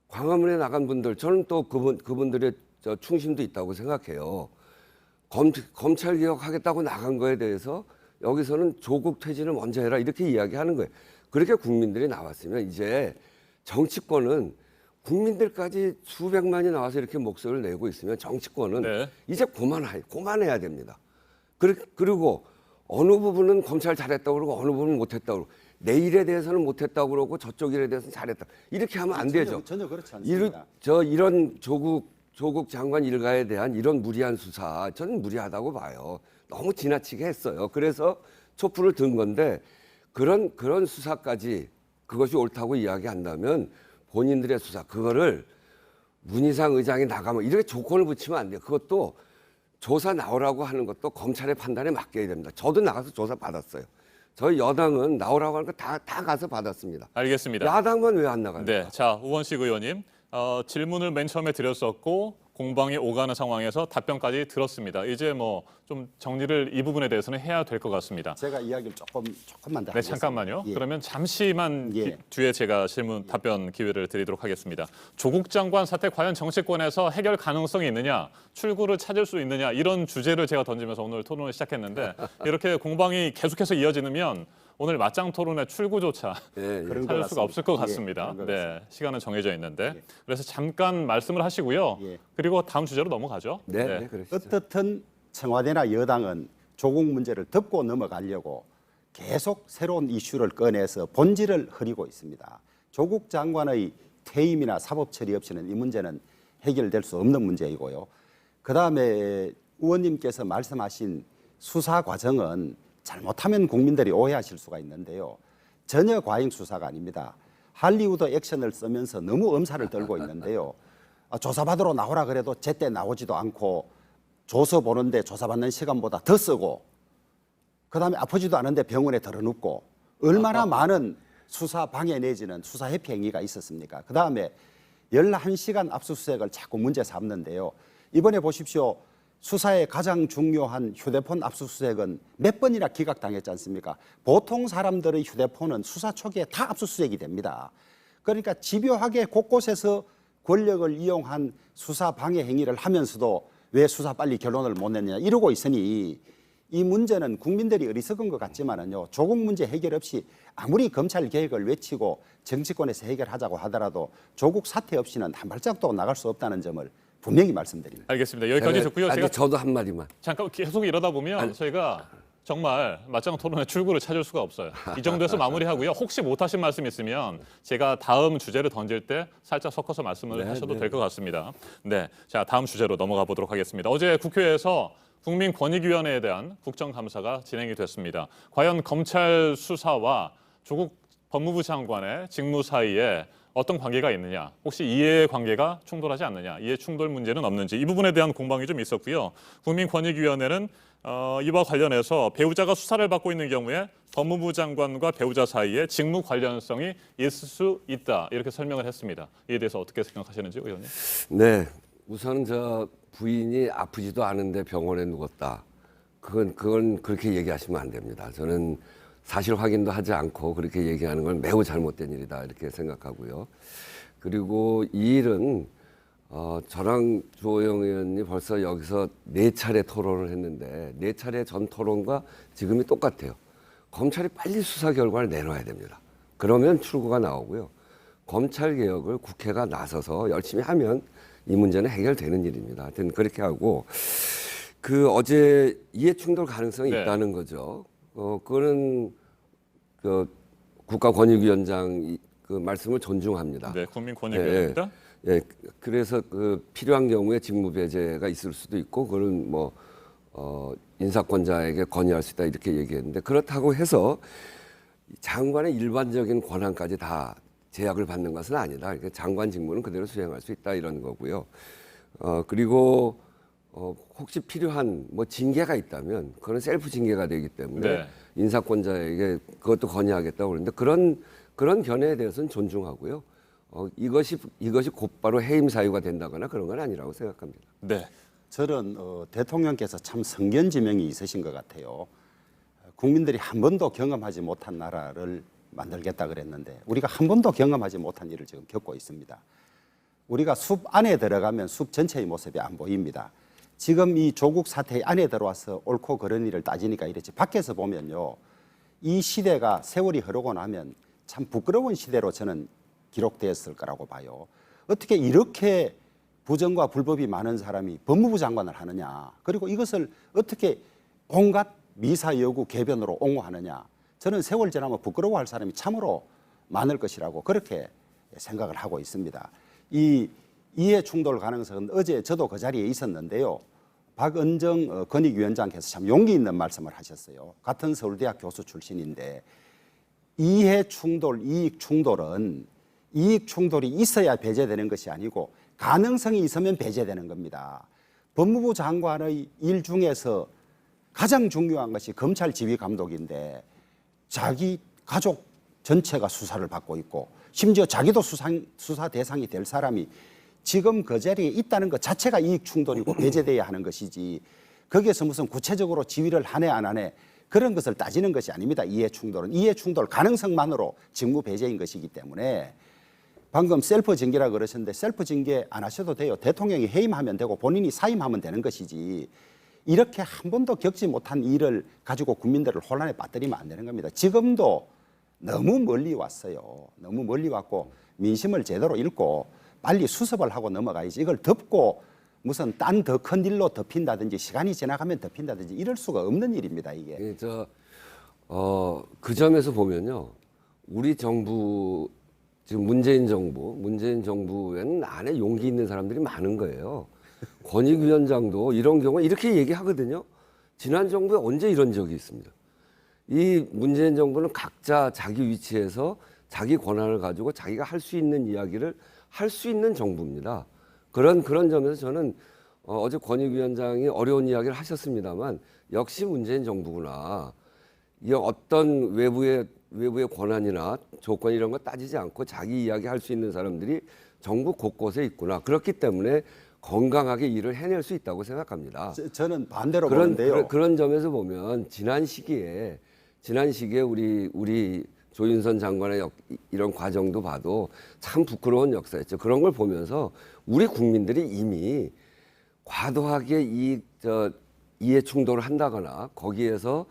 광화문에 나간 분들, 저는 또 그분들의 충심도 있다고 생각해요. 검찰 개혁하겠다고 나간 거에 대해서 여기서는 조국 퇴진을 먼저 해라 이렇게 이야기하는 거예요. 그렇게 국민들이 나왔으면 이제 정치권은 국민들까지 수백만이 나와서 이렇게 목소리를 내고 있으면 정치권은 이제 그만해야 됩니다. 그리고 어느 부분은 검찰 잘했다고 그러고 어느 부분은 못했다고 그러고 내 일에 대해서는 못했다고 그러고 저쪽 일에 대해서는 잘했다. 이렇게 하면 안 되죠.
전혀 그렇지 않습니다.
이런 조국 장관 일가에 대한 이런 무리한 수사 저는 무리하다고 봐요. 너무 지나치게 했어요. 그래서 촛불을 든 건데 그런 수사까지 그것이 옳다고 이야기한다면 본인들의 수사 그거를 문희상 의장이 나가면 이렇게 조건을 붙이면 안 돼요. 그것도 조사 나오라고 하는 것도 검찰의 판단에 맡겨야 됩니다. 저도 나가서 조사 받았어요. 저희 여당은 나오라고 하는 거 다 가서 받았습니다.
알겠습니다.
야당만 왜 안 나갑니까?
네, 자 우원식 의원님 질문을 맨 처음에 드렸었고 공방이 오가는 상황에서 답변까지 들었습니다. 이제 뭐 좀 정리를 이 부분에 대해서는 해야 될 것 같습니다.
제가 이야기를 조금만 더
네, 잠깐만요.
예.
그러면 잠시만
예.
뒤에 제가 답변 기회를 드리도록 하겠습니다. 조국 장관 사태 과연 정치권에서 해결 가능성이 있느냐, 출구를 찾을 수 있느냐 이런 주제를 제가 던지면서 오늘 토론을 시작했는데 이렇게 공방이 계속해서 이어지면 오늘 맞짱 토론의 출구조차 찾을 수가 없을 것 같습니다. 네, 시간은 정해져 있는데 그래서 잠깐 말씀을 하시고요. 그리고 다음 주제로 넘어가죠.
네. 어떻든 청와대나 여당은 조국 문제를 덮고 넘어가려고 계속 새로운 이슈를 꺼내서 본질을 흐리고 있습니다. 조국 장관의 퇴임이나 사법 처리 없이는 이 문제는 해결될 수 없는 문제이고요. 그다음에 의원님께서 말씀하신 수사 과정은 잘못하면 국민들이 오해하실 수가 있는데요. 전혀 과잉 수사가 아닙니다. 할리우드 액션을 쓰면서 너무 엄살을 떨고 있는데요. 조사받으러 나오라 그래도 제때 나오지도 않고 조서 보는데 조사받는 시간보다 더 쓰고 그다음에 아프지도 않은데 병원에 들어눕고 얼마나 많은 수사 방해 내지는 수사 회피 행위가 있었습니까? 그다음에 11시간 압수수색을 자꾸 문제 삼는데요. 이번에 보십시오. 수사의 가장 중요한 휴대폰 압수수색은 몇 번이나 기각당했지 않습니까? 보통 사람들의 휴대폰은 수사 초기에 다 압수수색이 됩니다. 그러니까 집요하게 곳곳에서 권력을 이용한 수사 방해 행위를 하면서도 왜 수사 빨리 결론을 못 내느냐 이러고 있으니 이 문제는 국민들이 어리석은 것 같지만은요. 조국 문제 해결 없이 아무리 검찰 개혁을 외치고 정치권에서 해결하자고 하더라도 조국 사태 없이는 한 발짝도 나갈 수 없다는 점을 분명히 말씀드립니다.
알겠습니다. 여기까지 듣고요.
저도 한 마디만.
잠깐 계속 이러다 보면 저희가 정말 맞짱 토론의 출구를 찾을 수가 없어요. 이 정도에서 마무리하고요. 혹시 못하신 말씀 있으면 제가 다음 주제를 던질 때 살짝 섞어서 말씀을 하셔도 될 것 같습니다. 네, 자 다음 주제로 넘어가 보도록 하겠습니다. 어제 국회에서 국민권익위원회에 대한 국정감사가 진행이 됐습니다. 과연 검찰 수사와 조국 법무부 장관의 직무 사이에 어떤 관계가 있느냐, 혹시 이해 관계가 충돌하지 않느냐, 이해 충돌 문제는 없는지 이 부분에 대한 공방이 좀 있었고요. 국민권익위원회는 이와 관련해서 배우자가 수사를 받고 있는 경우에 법무부 장관과 배우자 사이에 직무 관련성이 있을 수 있다 이렇게 설명을 했습니다. 이에 대해서 어떻게 생각하시는지 의원님?
네, 우선은 저 부인이 아프지도 않은데 병원에 누웠다. 그건 그렇게 얘기하시면 안 됩니다. 저는 사실 확인도 하지 않고 그렇게 얘기하는 건 매우 잘못된 일이다 이렇게 생각하고요. 그리고 이 일은 저랑 조호영 의원이 벌써 여기서 4차례 토론을 했는데 4차례 전 토론과 지금이 똑같아요. 검찰이 빨리 수사 결과를 내놔야 됩니다. 그러면 출구가 나오고요. 검찰 개혁을 국회가 나서서 열심히 하면 이 문제는 해결되는 일입니다. 하여튼 그렇게 하고 그 어제 이해 충돌 가능성이
네.
있다는 거죠. 그거는 그 국가권익위원장 그 말씀을 존중합니다.
네, 국민권익위원장입니다.
예, 그래서 그 필요한 경우에 직무 배제가 있을 수도 있고 그거는 뭐 인사권자에게 건의할 수 있다 이렇게 얘기했는데 그렇다고 해서 장관의 일반적인 권한까지 다 제약을 받는 것은 아니다. 그러니까 장관 직무는 그대로 수행할 수 있다 이런 거고요. 그리고 혹시 필요한 뭐 징계가 있다면 그건 셀프 징계가 되기 때문에
네.
인사권자에게 그것도 건의하겠다고 그러는데 그런 견해에 대해서는 존중하고요. 이것이 곧바로 해임 사유가 된다거나 그런 건 아니라고 생각합니다.
네.
저는 대통령께서 참 성견지명이 있으신 것 같아요. 국민들이 한 번도 경험하지 못한 나라를 만들겠다 그랬는데 우리가 한 번도 경험하지 못한 일을 지금 겪고 있습니다. 우리가 숲 안에 들어가면 숲 전체의 모습이 안 보입니다. 지금 이 조국 사태 안에 들어와서 옳고 그른 일을 따지니까 이렇지 밖에서 보면요. 이 시대가 세월이 흐르고 나면 참 부끄러운 시대로 저는 기록되었을 거라고 봐요. 어떻게 이렇게 부정과 불법이 많은 사람이 법무부 장관을 하느냐. 그리고 이것을 어떻게 온갖 미사 여구 개변으로 옹호하느냐. 저는 세월 지나면 부끄러워할 사람이 참으로 많을 것이라고 그렇게 생각을 하고 있습니다. 이 이해 충돌 가능성은 어제 저도 그 자리에 있었는데요. 박은정 권익위원장께서 참 용기 있는 말씀을 하셨어요. 같은 서울대학 교수 출신인데 이해 충돌, 이익 충돌은 이익 충돌이 있어야 배제되는 것이 아니고 가능성이 있으면 배제되는 겁니다. 법무부 장관의 일 중에서 가장 중요한 것이 검찰 지휘 감독인데 자기 가족 전체가 수사를 받고 있고 심지어 자기도 수사 대상이 될 사람이 지금 그 자리에 있다는 것 자체가 이익 충돌이고 배제돼야 하는 것이지 거기에서 무슨 구체적으로 지휘를 하네 안 하네 그런 것을 따지는 것이 아닙니다. 이해 충돌은. 이해 충돌 가능성만으로 직무 배제인 것이기 때문에 방금 셀프 징계라 그러셨는데 셀프 징계 안 하셔도 돼요. 대통령이 해임하면 되고 본인이 사임하면 되는 것이지 이렇게 한 번도 겪지 못한 일을 가지고 국민들을 혼란에 빠뜨리면 안 되는 겁니다. 지금도 너무 멀리 왔어요. 너무 멀리 왔고 민심을 제대로 읽고 빨리 수습을 하고 넘어가야지. 이걸 덮고 무슨 딴 더 큰 일로 덮인다든지 시간이 지나가면 덮인다든지 이럴 수가 없는 일입니다. 이게.
그 점에서 보면요. 우리 정부 지금 문재인 정부에는 안에 용기 있는 사람들이 많은 거예요. 권익위원장도 이런 경우에 이렇게 얘기하거든요. 지난 정부에 언제 이런 적이 있습니다. 이 문재인 정부는 각자 자기 위치에서 자기 권한을 가지고 자기가 할 수 있는 이야기를 할 수 있는 정부입니다. 그런 점에서 저는 어제 권익위원장이 어려운 이야기를 하셨습니다만 역시 문재인 정부구나. 이 어떤 외부의 권한이나 조건 이런 거 따지지 않고 자기 이야기 할 수 있는 사람들이 정부 곳곳에 있구나. 그렇기 때문에 건강하게 일을 해낼 수 있다고 생각합니다.
저는 반대로 보는데요.
그런 점에서 보면 지난 시기에 우리 조윤선 장관의 이런 과정도 봐도 참 부끄러운 역사였죠. 그런 걸 보면서 우리 국민들이 이미 과도하게 이해 충돌을 한다거나 거기에서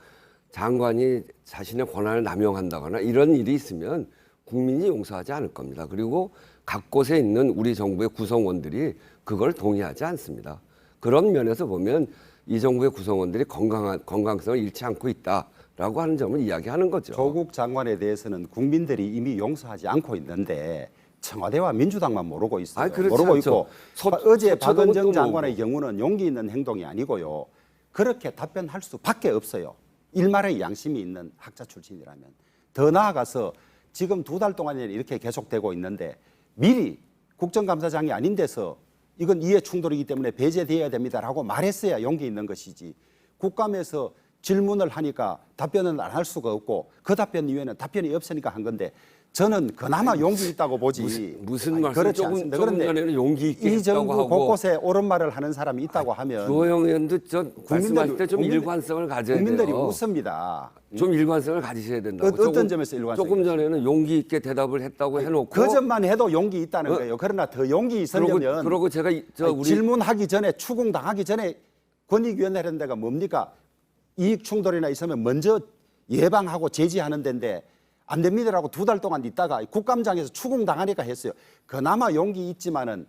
장관이 자신의 권한을 남용한다거나 이런 일이 있으면 국민이 용서하지 않을 겁니다. 그리고 각 곳에 있는 우리 정부의 구성원들이 그걸 동의하지 않습니다. 그런 면에서 보면 이 정부의 구성원들이 건강성을 잃지 않고 있다라고 하는 점을 이야기하는 거죠.
조국 장관에 대해서는 국민들이 이미 용서하지 않고 있는데 청와대와 민주당만 모르고 있어요. 모르고 있고 어제 박은정 장관의 경우는 용기 있는 행동이 아니고요. 그렇게 답변할 수밖에 없어요. 일말의 양심이 있는 학자 출신이라면. 더 나아가서 지금 2달 동안 이렇게 계속되고 있는데 미리 국정감사장이 아닌 데서 이건 이해 충돌이기 때문에 배제되어야 됩니다라고 말했어야 용기 있는 것이지. 국감에서 질문을 하니까 답변은 안 할 수가 없고 그 답변 이외에는 답변이 없으니까 한 건데 저는 그나마 용기 있다고 보지.
무슨 말씀 조금 전에는 용기 있게
이 정부
했다고 하고
곳곳에 옳은 말을 하는 사람이 있다고 하면
주호영 의원도 말씀하실 때 좀 일관성을 가져야 돼요.
국민들이 웃습니다.
좀 일관성을 가지셔야 된다고.
어떤 점에서 일관성?
조금 전에는 용기 있게 대답을 했다고 해놓고
그 점만 해도 용기 있다는 거예요. 그러나 더 용기 있으려면
그러고 제가
질문하기 전에 추궁당하기 전에 권익위원회라는 데가 뭡니까? 이익 충돌이나 있으면 먼저 예방하고 제지하는 데인데 안 됩니다라고 2달 동안 있다가 국감장에서 추궁당하니까 했어요. 그나마 용기 있지만은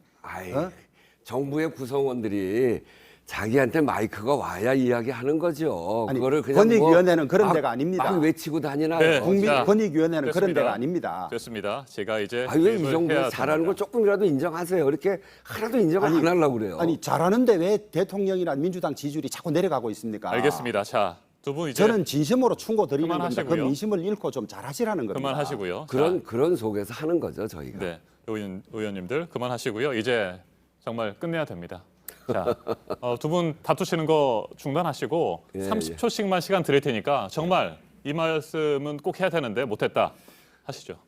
정부의 구성원들이 자기한테 마이크가 와야 이야기하는 거죠.
아니,
그거를 그냥
권익위원회는 그런 데가 아닙니다.
막 외치고 다니나요?
네,
국민권익위원회는 그런
됐습니다.
데가 아닙니다.
됐습니다. 제가 이제
왜 이 정부 잘하는 걸 조금이라도 인정하세요. 이렇게 하나도 인정을 안 하려고 그래요.
아니 잘하는데 왜 대통령이나 민주당 지지율이 자꾸 내려가고 있습니까?
알겠습니다. 자, 두 분 이제
저는 진심으로 충고 드리는 겁니다. 그
그만하시고요.
민심을 잃고 좀 잘하시라는 겁니다.
그만하시고요.
그런 속에서 하는 거죠, 저희가.
네, 의원님들 그만하시고요. 이제 정말 끝내야 됩니다. 자, 두 분 다투시는 거 중단하시고
예,
30초씩만 시간 드릴 테니까 정말 이 말씀은 꼭 해야 되는데 못했다 하시죠.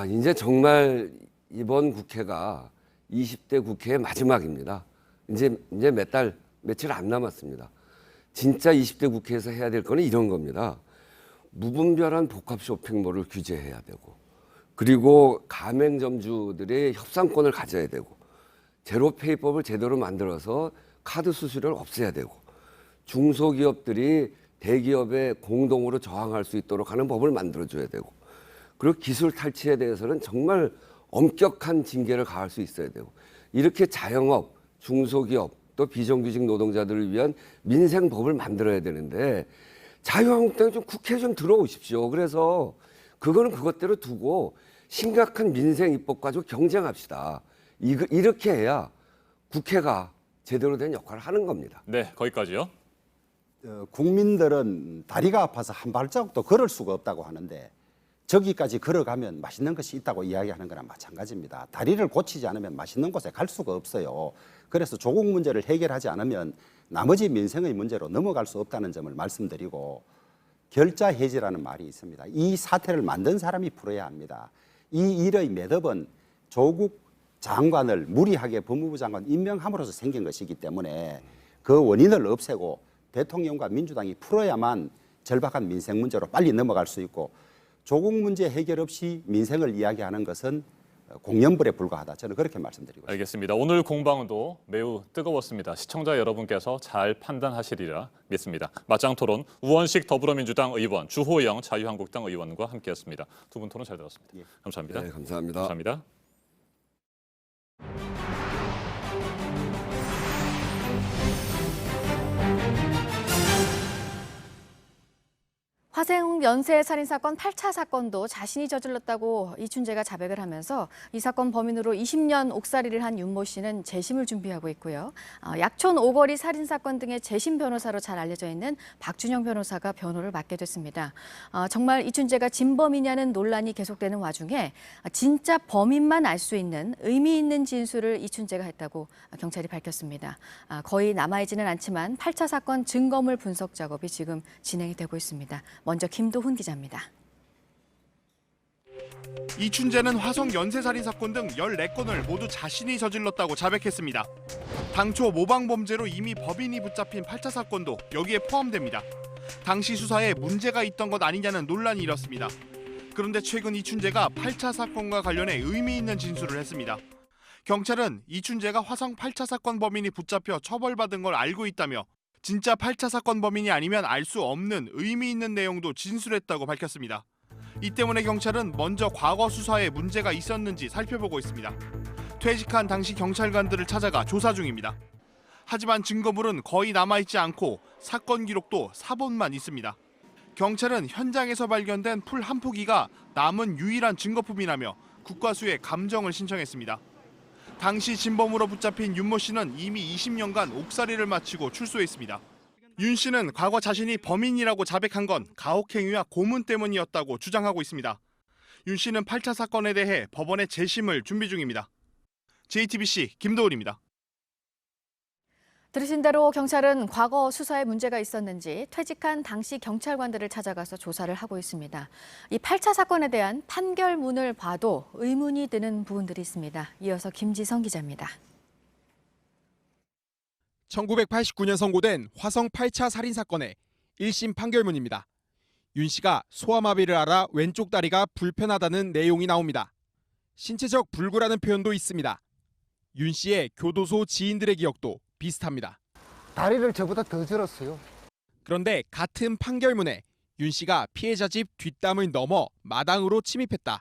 이제 정말 이번 국회가 20대 국회의 마지막입니다. 이제 며칠 안 남았습니다. 진짜 20대 국회에서 해야 될 거는 이런 겁니다. 무분별한 복합 쇼핑몰을 규제해야 되고, 그리고 가맹점주들의 협상권을 가져야 되고, 제로페이법을 제대로 만들어서 카드 수수료를 없애야 되고, 중소기업들이 대기업에 공동으로 저항할 수 있도록 하는 법을 만들어줘야 되고, 그리고 기술 탈취에 대해서는 정말 엄격한 징계를 가할 수 있어야 되고, 이렇게 자영업, 중소기업, 또 비정규직 노동자들을 위한 민생법을 만들어야 되는데 자유한국당이 좀 국회에 좀 들어오십시오. 그래서 그거는 그것대로 두고 심각한 민생 입법 가지고 경쟁합시다. 이렇게 해야 국회가 제대로 된 역할을 하는 겁니다.
네, 거기까지요.
국민들은 다리가 아파서 한 발자국도 걸을 수가 없다고 하는데 저기까지 걸어가면 맛있는 것이 있다고 이야기하는 거랑 마찬가지입니다. 다리를 고치지 않으면 맛있는 곳에 갈 수가 없어요. 그래서 조국 문제를 해결하지 않으면 나머지 민생의 문제로 넘어갈 수 없다는 점을 말씀드리고, 결자 해지라는 말이 있습니다. 이 사태를 만든 사람이 풀어야 합니다. 이 일의 매듭은 조국 장관을 무리하게 법무부 장관 임명함으로써 생긴 것이기 때문에 그 원인을 없애고 대통령과 민주당이 풀어야만 절박한 민생 문제로 빨리 넘어갈 수 있고, 조국 문제 해결 없이 민생을 이야기하는 것은 공연불에 불과하다. 저는 그렇게 말씀드리고 있습니다.
알겠습니다. 오늘 공방도 매우 뜨거웠습니다. 시청자 여러분께서 잘 판단하시리라 믿습니다. 맞짱 토론 우원식 더불어민주당 의원, 주호영 자유한국당 의원과 함께했습니다. 두 분 토론 잘 들었습니다. 감사합니다.
네, 감사합니다.
감사합니다.
화성 연쇄 살인 사건 8차 사건도 자신이 저질렀다고 이춘재가 자백을 하면서 이 사건 범인으로 20년 옥살이를 한 윤모 씨는 재심을 준비하고 있고요. 약촌 오거리 살인 사건 등의 재심 변호사로 잘 알려져 있는 박준영 변호사가 변호를 맡게 됐습니다. 정말 이춘재가 진범이냐는 논란이 계속되는 와중에 진짜 범인만 알 수 있는 의미 있는 진술을 이춘재가 했다고 경찰이 밝혔습니다. 거의 남아있지는 않지만 8차 사건 증거물 분석 작업이 지금 진행이 되고 있습니다. 먼저 김도훈 기자입니다.
이춘재는 화성 연쇄살인 사건 등 14건을 모두 자신이 저질렀다고 자백했습니다. 당초 모방범죄로 이미 법인이 붙잡힌 8차 사건도 여기에 포함됩니다. 당시 수사에 문제가 있던 것 아니냐는 논란이 일었습니다. 그런데 최근 이춘재가 8차 사건과 관련해 의미 있는 진술을 했습니다. 경찰은 이춘재가 화성 8차 사건 범인이 붙잡혀 처벌받은 걸 알고 있다며 진짜 8차 사건 범인이 아니면 알 수 없는 의미 있는 내용도 진술했다고 밝혔습니다. 이 때문에 경찰은 먼저 과거 수사에 문제가 있었는지 살펴보고 있습니다. 퇴직한 당시 경찰관들을 찾아가 조사 중입니다. 하지만 증거물은 거의 남아있지 않고 사건 기록도 사본만 있습니다. 경찰은 현장에서 발견된 풀 한 포기가 남은 유일한 증거품이라며 국과수에 감정을 신청했습니다. 당시 진범으로 붙잡힌 윤모 씨는 이미 20년간 옥살이를 마치고 출소했습니다. 윤 씨는 과거 자신이 범인이라고 자백한 건 가혹행위와 고문 때문이었다고 주장하고 있습니다. 윤 씨는 8차 사건에 대해 법원에 재심을 준비 중입니다. JTBC 김도훈입니다.
들으신 대로 경찰은 과거 수사에 문제가 있었는지 퇴직한 당시 경찰관들을 찾아가서 조사를 하고 있습니다. 이 8차 사건에 대한 판결문을 봐도 의문이 드는 부분들이 있습니다. 이어서 김지성 기자입니다.
1989년 선고된 화성 8차 살인 사건의 1심 판결문입니다. 윤 씨가 소아마비를 앓아 왼쪽 다리가 불편하다는 내용이 나옵니다. 신체적 불구라는 표현도 있습니다. 윤 씨의 교도소 지인들의 기억도 비슷합니다.
다리를 저보다 더 절었어요.
그런데 같은 판결문에 윤 씨가 피해자 집 뒷담을 넘어 마당으로 침입했다.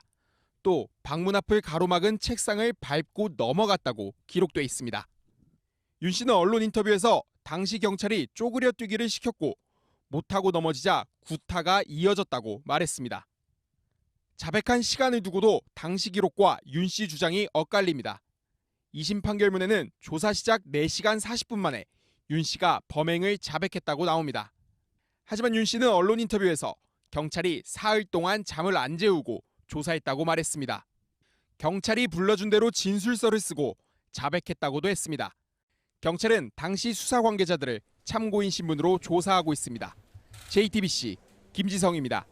또 방문 앞을 가로막은 책상을 밟고 넘어갔다고 기록돼 있습니다. 윤 씨는 언론 인터뷰에서 당시 경찰이 쪼그려 뛰기를 시켰고 못하고 넘어지자 구타가 이어졌다고 말했습니다. 자백한 시간을 두고도 당시 기록과 윤 씨 주장이 엇갈립니다. 2심 판결문에는 조사 시작 4시간 40분 만에 윤 씨가 범행을 자백했다고 나옵니다. 하지만 윤 씨는 언론 인터뷰에서 경찰이 사흘 동안 잠을 안 재우고 조사했다고 말했습니다. 경찰이 불러준 대로 진술서를 쓰고 자백했다고도 했습니다. 경찰은 당시 수사 관계자들을 참고인 신분으로 조사하고 있습니다. JTBC 김지성입니다.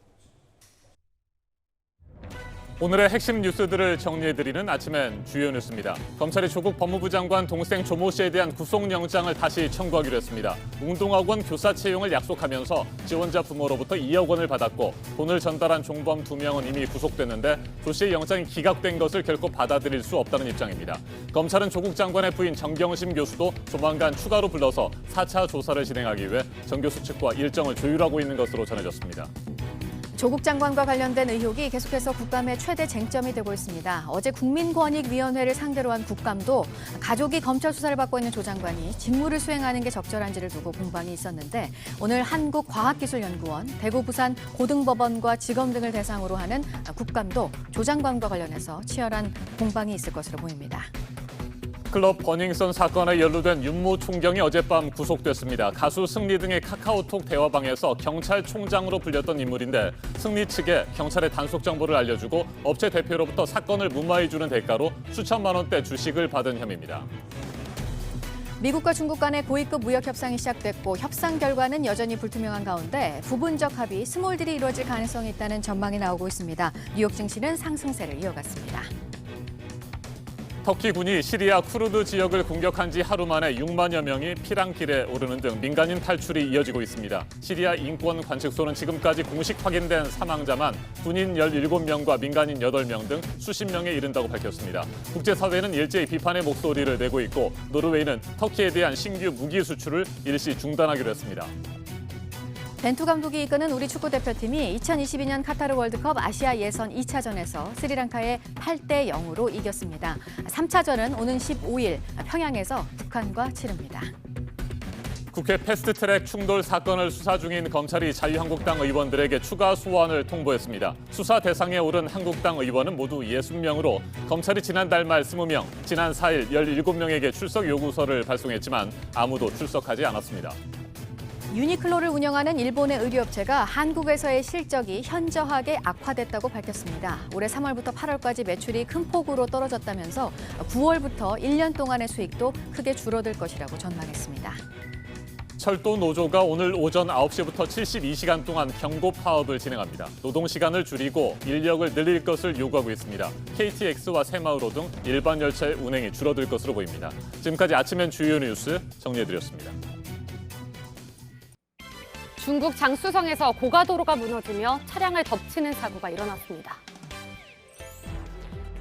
오늘의 핵심 뉴스들을 정리해드리는 아침엔 주요 뉴스입니다. 검찰이 조국 법무부 장관 동생 조모 씨에 대한 구속영장을 다시 청구하기로 했습니다. 웅동학원 교사 채용을 약속하면서 지원자 부모로부터 2억 원을 받았고 돈을 전달한 종범 2명은 이미 구속됐는데 조 씨의 영장이 기각된 것을 결코 받아들일 수 없다는 입장입니다. 검찰은 조국 장관의 부인 정경심 교수도 조만간 추가로 불러서 4차 조사를 진행하기 위해 정 교수 측과 일정을 조율하고 있는 것으로 전해졌습니다.
조국 장관과 관련된 의혹이 계속해서 국감의 최대 쟁점이 되고 있습니다. 어제 국민권익위원회를 상대로 한 국감도 가족이 검찰 수사를 받고 있는 조 장관이 직무를 수행하는 게 적절한지를 두고 공방이 있었는데 오늘 한국과학기술연구원, 대구 부산 고등법원과 지검 등을 대상으로 하는 국감도 조 장관과 관련해서 치열한 공방이 있을 것으로 보입니다.
클럽 버닝썬 사건에 연루된 윤모 총경이 어젯밤 구속됐습니다. 가수 승리 등의 카카오톡 대화방에서 경찰총장으로 불렸던 인물인데 승리 측에 경찰의 단속 정보를 알려주고 업체 대표로부터 사건을 무마해 주는 대가로 수천만 원대 주식을 받은 혐의입니다.
미국과 중국 간의 고위급 무역 협상이 시작됐고 협상 결과는 여전히 불투명한 가운데 부분적 합의, 스몰딜이 이루어질 가능성이 있다는 전망이 나오고 있습니다. 뉴욕 증시는 상승세를 이어갔습니다.
터키군이 시리아 쿠르드 지역을 공격한 지 하루 만에 6만여 명이 피랑길에 오르는 등 민간인 탈출이 이어지고 있습니다. 시리아 인권관측소는 지금까지 공식 확인된 사망자만 군인 17명과 민간인 8명 등 수십 명에 이른다고 밝혔습니다. 국제사회는 일제히 비판의 목소리를 내고 있고 노르웨이는 터키에 대한 신규 무기 수출을 일시 중단하기로 했습니다.
벤투 감독이 이끄는 우리 축구대표팀이 2022년 카타르 월드컵 아시아 예선 2차전에서 스리랑카에 8대 0으로 이겼습니다. 3차전은 오는 15일 평양에서 북한과 치릅니다.
국회 패스트트랙 충돌 사건을 수사 중인 검찰이 자유한국당 의원들에게 추가 소환을 통보했습니다. 수사 대상에 오른 한국당 의원은 모두 60명으로 검찰이 지난달 말 20명, 지난 4일 17명에게 출석 요구서를 발송했지만 아무도 출석하지 않았습니다.
유니클로를 운영하는 일본의 의류업체가 한국에서의 실적이 현저하게 악화됐다고 밝혔습니다. 올해 3월부터 8월까지 매출이 큰 폭으로 떨어졌다면서 9월부터 1년 동안의 수익도 크게 줄어들 것이라고 전망했습니다.
철도 노조가 오늘 오전 9시부터 72시간 동안 경고 파업을 진행합니다. 노동 시간을 줄이고 인력을 늘릴 것을 요구하고 있습니다. KTX와 새마을호 등 일반 열차의 운행이 줄어들 것으로 보입니다. 지금까지 아침엔 주요 뉴스 정리해드렸습니다.
중국 장쑤성에서 고가도로가 무너지며 차량을 덮치는 사고가 일어났습니다.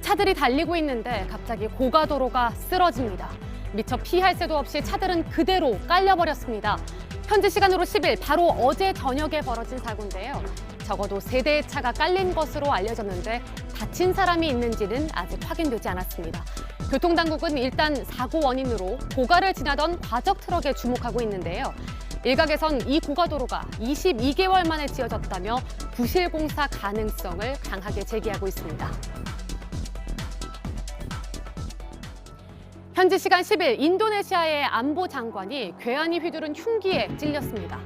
차들이 달리고 있는데 갑자기 고가도로가 쓰러집니다. 미처 피할 새도 없이 차들은 그대로 깔려버렸습니다. 현지 시간으로 10일, 바로 어제 저녁에 벌어진 사고인데요. 적어도 3대의 차가 깔린 것으로 알려졌는데 다친 사람이 있는지는 아직 확인되지 않았습니다. 교통당국은 일단 사고 원인으로 고가를 지나던 과적 트럭에 주목하고 있는데요. 일각에선 이 고가도로가 22개월 만에 지어졌다며 부실 공사 가능성을 강하게 제기하고 있습니다. 현지 시간 10일 인도네시아의 안보 장관이 괴한이 휘두른 흉기에 찔렸습니다.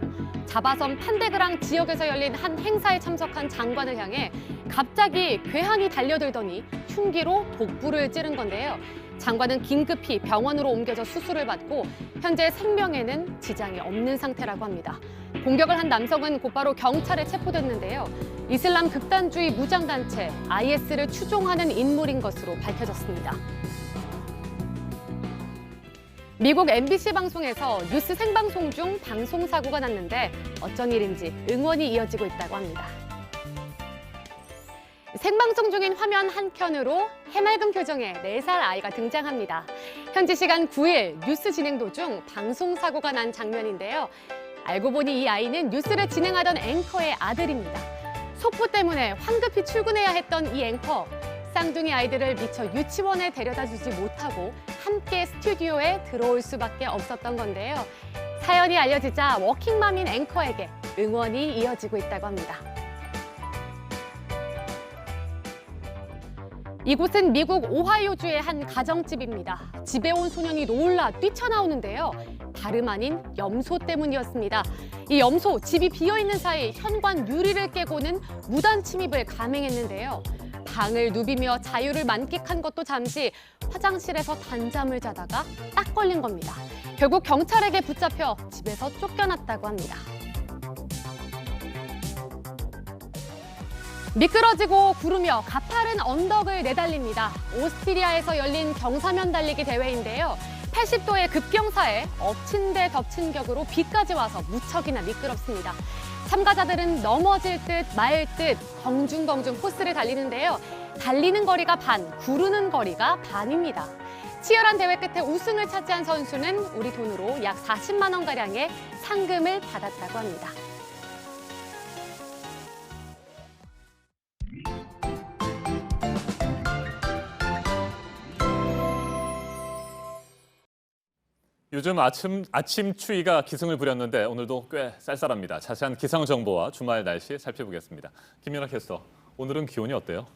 자바섬 판데그랑 지역에서 열린 한 행사에 참석한 장관을 향해 갑자기 괴한이 달려들더니 흉기로 복부를 찌른 건데요. 장관은 긴급히 병원으로 옮겨져 수술을 받고 현재 생명에는 지장이 없는 상태라고 합니다. 공격을 한 남성은 곧바로 경찰에 체포됐는데요. 이슬람 극단주의 무장단체 IS를 추종하는 인물인 것으로 밝혀졌습니다. 미국 MBC 방송에서 뉴스 생방송 중 방송 사고가 났는데 어쩐 일인지 응원이 이어지고 있다고 합니다. 생방송 중인 화면 한켠으로 해맑은 표정의 4살 아이가 등장합니다. 현지 시간 9일 뉴스 진행 도중 방송 사고가 난 장면인데요. 알고 보니 이 아이는 뉴스를 진행하던 앵커의 아들입니다. 속보 때문에 황급히 출근해야 했던 이 앵커. 쌍둥이 아이들을 미처 유치원에 데려다 주지 못하고 함께 스튜디오에 들어올 수밖에 없었던 건데요. 사연이 알려지자 워킹맘인 앵커에게 응원이 이어지고 있다고 합니다. 이곳은 미국 오하이오주의 한 가정집입니다. 집에 온 소년이 놀라 뛰쳐나오는데요. 다름 아닌 염소 때문이었습니다. 이 염소, 집이 비어있는 사이 현관 유리를 깨고는 무단 침입을 감행했는데요. 방을 누비며 자유를 만끽한 것도 잠시 화장실에서 단잠을 자다가 딱 걸린 겁니다. 결국 경찰에게 붙잡혀 집에서 쫓겨났다고 합니다. 미끄러지고 구르며 가파른 언덕을 내달립니다. 오스트리아에서 열린 경사면 달리기 대회인데요. 80도의 급경사에 엎친 데 덮친 격으로 비까지 와서 무척이나 미끄럽습니다. 참가자들은 넘어질 듯 말 듯 벙중벙중 코스를 달리는데요. 달리는 거리가 반, 구르는 거리가 반입니다. 치열한 대회 끝에 우승을 차지한 선수는 우리 돈으로 약 40만 원가량의 상금을 받았다고 합니다.
요즘 아침 추위가 기승을 부렸는데 오늘도 꽤 쌀쌀합니다. 자세한 기상 정보와 주말 날씨 살펴보겠습니다. 김연아 캐스터, 오늘은 기온이 어때요?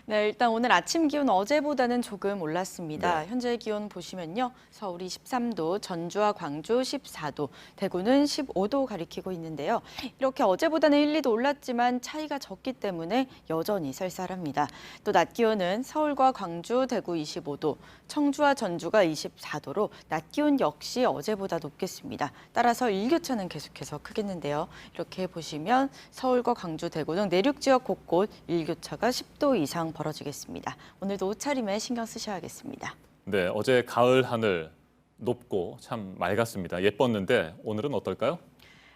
네, 일단 오늘 아침 기온 어제보다는 조금 올랐습니다.
네.
현재 기온 보시면요. 서울이 13도, 전주와 광주 14도, 대구는 15도 가리키고 있는데요. 이렇게 어제보다는 1, 2도 올랐지만 차이가 적기 때문에 여전히 쌀쌀합니다. 또 낮 기온은 서울과 광주, 대구 25도, 청주와 전주가 24도로 낮 기온 역시 어제보다 높겠습니다. 따라서 일교차는 계속해서 크겠는데요. 이렇게 보시면 서울과 광주, 대구 등 내륙 지역 곳곳 일교차가 10도 이상 벌어지겠습니다. 오늘도 옷차림에 신경 쓰셔야겠습니다.
네, 어제 가을 하늘 높고 참 맑았습니다. 예뻤는데 오늘은 어떨까요?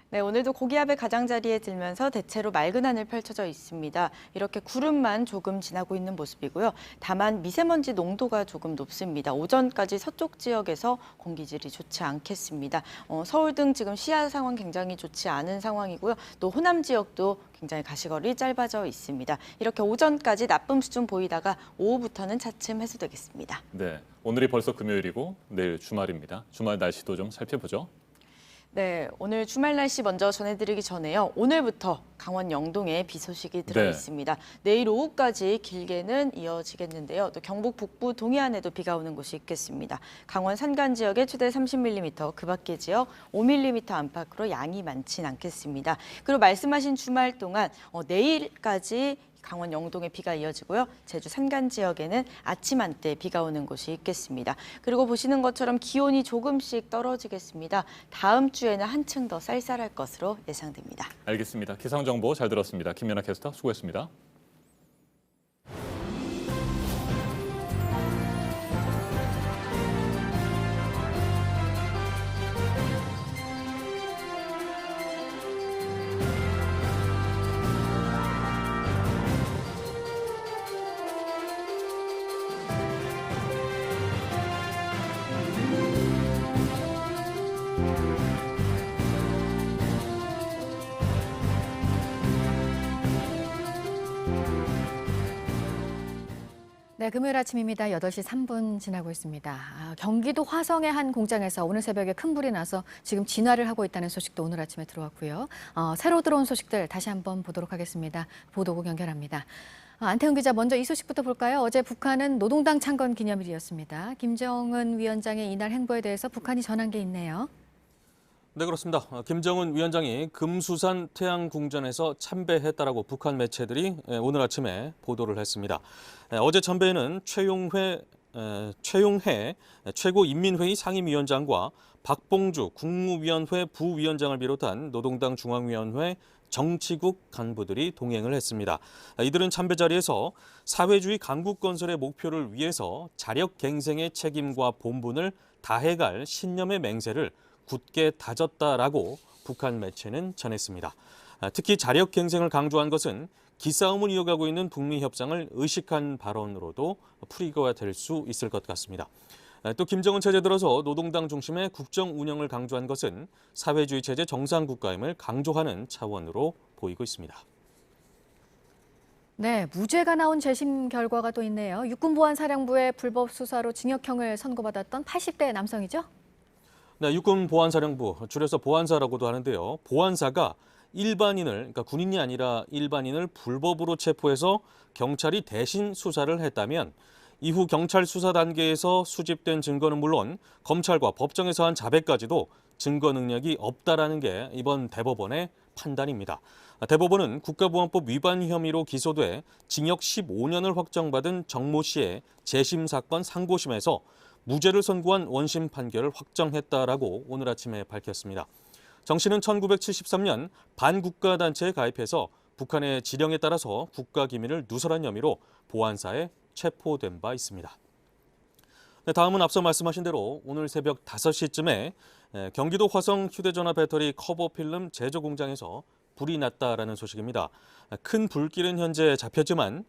네, 오늘도 고기압의 가장자리에 들면서 대체로 맑은 하늘 펼쳐져 있습니다. 이렇게 구름만 조금 지나고 있는 모습이고요. 다만 미세먼지 농도가 조금 높습니다. 오전까지 서쪽 지역에서 공기질이 좋지 않겠습니다. 서울 등 지금 시야 상황 굉장히 좋지 않은 상황이고요. 또 호남 지역도 굉장히 가시거리 짧아져 있습니다. 이렇게 오전까지 나쁨 수준 보이다가 오후부터는 차츰 해소되겠습니다.
네, 오늘이 벌써 금요일이고 내일 주말입니다. 주말 날씨도 좀 살펴보죠.
네, 오늘 주말 날씨 먼저 전해드리기 전에요. 오늘부터 강원 영동에 비 소식이 들어 있습니다. 내일 오후까지 길게는 이어지겠는데요. 또 경북 북부 동해안에도 비가 오는 곳이 있겠습니다. 강원 산간 지역에 최대 30mm, 그 밖의 지역 5mm 안팎으로 양이 많진 않겠습니다. 그리고 말씀하신 주말 동안 내일까지 강원 영동에 비가 이어지고요. 제주 산간 지역에는 아침 한때 비가 오는 곳이 있겠습니다. 그리고 보시는 것처럼 기온이 조금씩 떨어지겠습니다. 다음 주에는 한층 더 쌀쌀할 것으로 예상됩니다.
알겠습니다. 기상 정보 잘 들었습니다. 김연아 캐스터 수고했습니다.
네, 금요일 아침입니다. 8시 3분 지나고 있습니다. 경기도 화성의 한 공장에서 오늘 새벽에 큰 불이 나서 지금 진화를 하고 있다는 소식도 오늘 아침에 들어왔고요. 새로 들어온 소식들 다시 한번 보도록 하겠습니다. 보도국 연결합니다. 안태훈 기자, 먼저 이 소식부터 볼까요? 어제 북한은 노동당 창건 기념일이었습니다. 김정은 위원장의 이날 행보에 대해서 북한이 전한 게 있네요.
네, 그렇습니다. 김정은 위원장이 금수산 태양궁전에서 참배했다라고 북한 매체들이 오늘 아침에 보도를 했습니다. 어제 참배에는 최용해 최고인민회의 상임위원장과 박봉주 국무위원회 부위원장을 비롯한 노동당 중앙위원회 정치국 간부들이 동행을 했습니다. 이들은 참배 자리에서 사회주의 강국 건설의 목표를 위해서 자력갱생의 책임과 본분을 다해갈 신념의 맹세를 굳게 다졌다라고 북한 매체는 전했습니다. 특히 자력갱생을 강조한 것은 기싸움을 이어가고 있는 북미 협상을 의식한 발언으로도 풀이가 될 수 있을 것 같습니다. 또 김정은 체제 들어서 노동당 중심의 국정 운영을 강조한 것은 사회주의 체제 정상국가임을 강조하는 차원으로 보이고 있습니다.
네, 무죄가 나온 재심 결과가 또 있네요. 육군보안사령부의 불법 수사로 징역형을 선고받았던 80대 남성이죠?
네, 육군보안사령부, 줄여서 보안사라고도 하는데요. 보안사가 일반인을, 그러니까 군인이 아니라 일반인을 불법으로 체포해서 경찰이 대신 수사를 했다면 이후 경찰 수사 단계에서 수집된 증거는 물론 검찰과 법정에서 한 자백까지도 증거 능력이 없다라는 게 이번 대법원의 판단입니다. 대법원은 국가보안법 위반 혐의로 기소돼 징역 15년을 확정받은 정모 씨의 재심 사건 상고심에서 무죄를 선고한 원심 판결을 확정했다라고 오늘 아침에 밝혔습니다. 정 씨는 1973년 반국가 단체에 가입해서 북한의 지령에 따라서 국가기밀을 누설한 혐의로 보안사에 체포된 바 있습니다. 네, 다음은 앞서 말씀하신 대로 오늘 새벽 5시쯤에 경기도 화성 휴대전화 배터리 커버 필름 제조 공장에서 불이 났다라는 소식입니다. 큰 불길은 현재 잡혔지만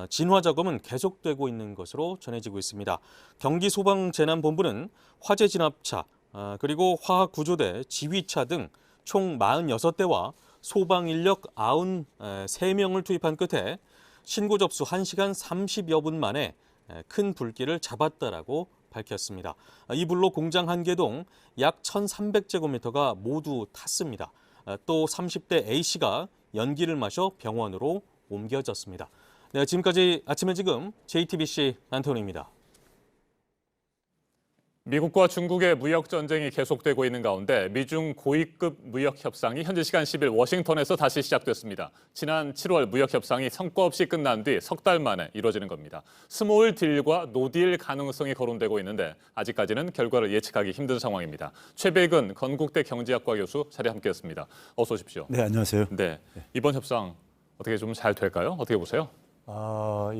진화 작업은 계속되고 있는 것으로 전해지고 있습니다. 경기소방재난본부는 화재 진압차, 그리고 화학구조대, 지휘차 등 총 46대와 소방 인력 93명을 투입한 끝에 신고 접수 1시간 30여 분 만에 큰 불길을 잡았다라고 밝혔습니다. 이 불로 공장 한 개동 약 1,300제곱미터가 모두 탔습니다. 또 30대 A씨가 연기를 마셔 병원으로 옮겨졌습니다. 네, 지금까지 아침에 지금 JTBC 안토니입니다.
미국과 중국의 무역 전쟁이 계속되고 있는 가운데 미중 고위급 무역 협상이 현지 시간 10일 워싱턴에서 다시 시작됐습니다. 지난 7월 무역 협상이 성과 없이 끝난 뒤 석 달 만에 이루어지는 겁니다. 스몰 딜과 노딜 가능성이 거론되고 있는데 아직까지는 결과를 예측하기 힘든 상황입니다. 최백은 건국대 경제학과 교수 자리에 함께했습니다. 어서 오십시오.
네, 안녕하세요.
네, 이번 협상 어떻게 좀 잘 될까요? 어떻게 보세요?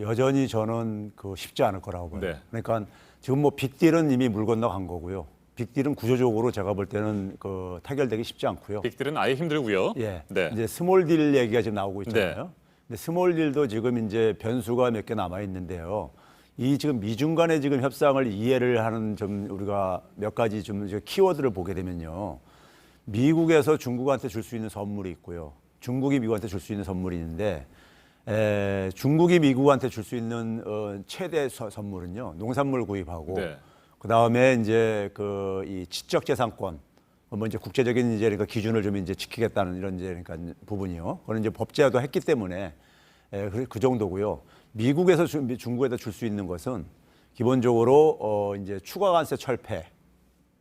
여전히 저는 쉽지 않을 거라고 봐요.
네.
그러니까 지금 뭐 빅딜은 이미 물 건너간 거고요. 빅딜은 구조적으로 제가 볼 때는 타결되기 쉽지 않고요.
빅딜은 아예 힘들고요.
예.
네.
이제 스몰 딜 얘기가 지금 나오고 있잖아요.
네.
근데 스몰 딜도 지금 이제 변수가 몇 개 남아 있는데요. 이 지금 미중 간의 지금 협상을 이해를 하는 좀 우리가 몇 가지 좀 키워드를 보게 되면요. 미국에서 중국한테 줄 수 있는 선물이 있고요. 중국이 미국한테 줄 수 있는 선물이 있는데 중국이 미국한테 줄 수 있는 최대 선물은요, 농산물 구입하고,
네.
그 다음에 이제 이 지적재산권, 뭐 이제 국제적인 이제 그러니까 기준을 좀 이제 지키겠다는 이런 이제 그러니까 부분이요. 그건 이제 법제화도 했기 때문에 그 정도고요. 미국에서 중국에다 줄 수 있는 것은 기본적으로 이제 추가 관세 철폐.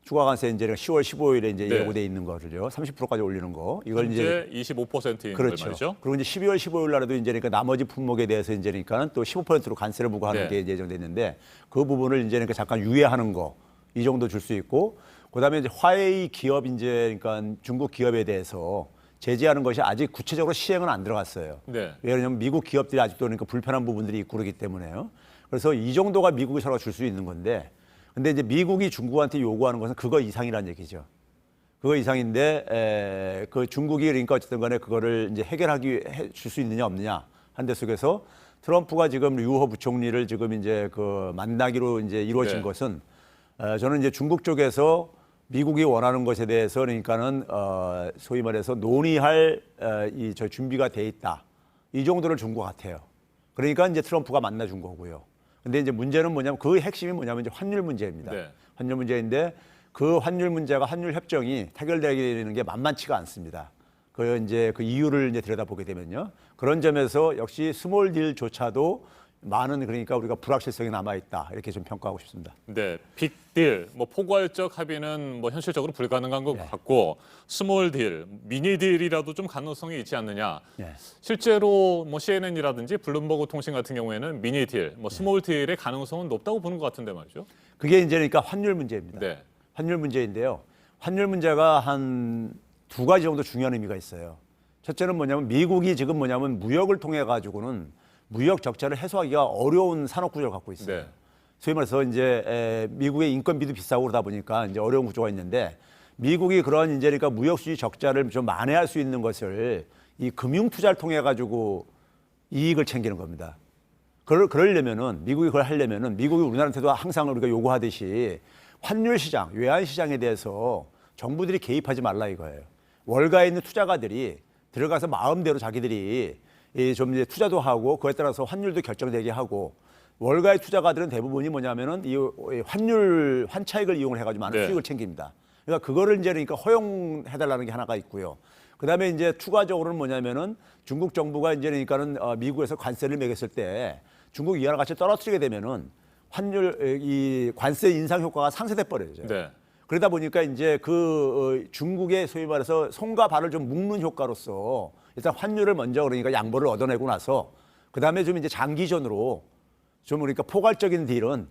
추가 관세 이제 10월 15일에 이제
네.
예고돼 있는 거를요. 30%까지 올리는 거. 이걸
현재 25%인
그렇죠.
말이죠.
그리고 이제 12월 15일 날에도 이제 그러니까 나머지 품목에 대해서 이제 그러니까는 또 15%로 관세를 부과하는
네.
게 예정돼 있는데 그 부분을 이제 그러니까 잠깐 유예하는 거 이 정도 줄 수 있고 그다음에 이제 화웨이 기업 이제 그러니까 중국 기업에 대해서 제재하는 것이 아직 구체적으로 시행은 안 들어갔어요.
네.
왜냐하면 미국 기업들이 아직도 그러니까 불편한 부분들이 있고 그러기 때문에요. 그래서 이 정도가 미국이 서로 줄 수 있는 건데 근데 이제 미국이 중국한테 요구하는 것은 그거 이상이라는 얘기죠. 그거 이상인데 그 중국이 그러니까 어쨌든 간에 그거를 이제 줄 수 있느냐 없느냐 한 데 속에서 트럼프가 지금 류호 부총리를 지금 이제 만나기로 이제 이루어진
네.
것은 저는 이제 중국 쪽에서 미국이 원하는 것에 대해서 그러니까는 소위 말해서 논의할 저 준비가 돼 있다. 이 정도를 준 것 같아요. 그러니까 이제 트럼프가 만나준 거고요. 근데 이제 문제는 뭐냐면 그 핵심이 뭐냐면 이제 환율 문제입니다.
네.
환율 문제인데 그 환율 문제가 환율 협정이 타결되는 게 만만치가 않습니다. 이제 그 이유를 이제 들여다보게 되면요. 그런 점에서 역시 스몰 딜조차도 많은 그러니까 우리가 불확실성이 남아 있다. 이렇게 좀 평가하고 싶습니다.
네, 빅딜, 포괄적 합의는 현실적으로 불가능한 것 같고 스몰 딜, 미니 딜이라도 좀 가능성이 있지 않느냐.
네.
실제로 CNN이라든지 블룸버그 통신 같은 경우에는 미니 딜, 스몰 딜의 가능성은 높다고 보는 것 같은데 말이죠.
그게 이제 그러니까 환율 문제입니다.
네.
환율 문제인데요. 환율 문제가 한 두 가지 정도 중요한 의미가 있어요. 첫째는 뭐냐면 미국이 지금 무역을 통해 가지고는 무역 적자를 해소하기가 어려운 산업 구조를 갖고 있어요.
네.
소위 말해서 이제 미국의 인건비도 비싸고 그러다 보니까 이제 어려운 구조가 있는데 미국이 그런 이제 그러니까 무역 수지 적자를 좀 만회할 수 있는 것을 이 금융 투자를 통해 가지고 이익을 챙기는 겁니다. 그러려면은 미국이 그걸 하려면은 미국이 우리나라한테도 항상 우리가 요구하듯이 환율 시장, 외환 시장에 대해서 정부들이 개입하지 말라 이거예요. 월가에 있는 투자가들이 들어가서 마음대로 자기들이 좀 이제 투자도 하고 그에 따라서 환율도 결정되게 하고 월가의 투자가들은 대부분이 뭐냐면은 이 환율 환차익을 이용을 해가지고 많은
네.
수익을 챙깁니다. 그러니까 그거를 이제 그러니까 허용해달라는 게 하나가 있고요. 그다음에 이제 추가적으로는 뭐냐면은 중국 정부가 이제 그러니까는 미국에서 관세를 매겼을 때 중국 위안화 가치 떨어뜨리게 되면은 환율 이 관세 인상 효과가 상쇄돼 버려요.
네.
그러다 보니까 이제 그 중국의 소위 말해서 손과 발을 좀 묶는 효과로서 일단 환율을 먼저 그러니까 양보를 얻어내고 나서 그다음에 좀 이제 장기전으로 좀 그러니까 포괄적인 딜은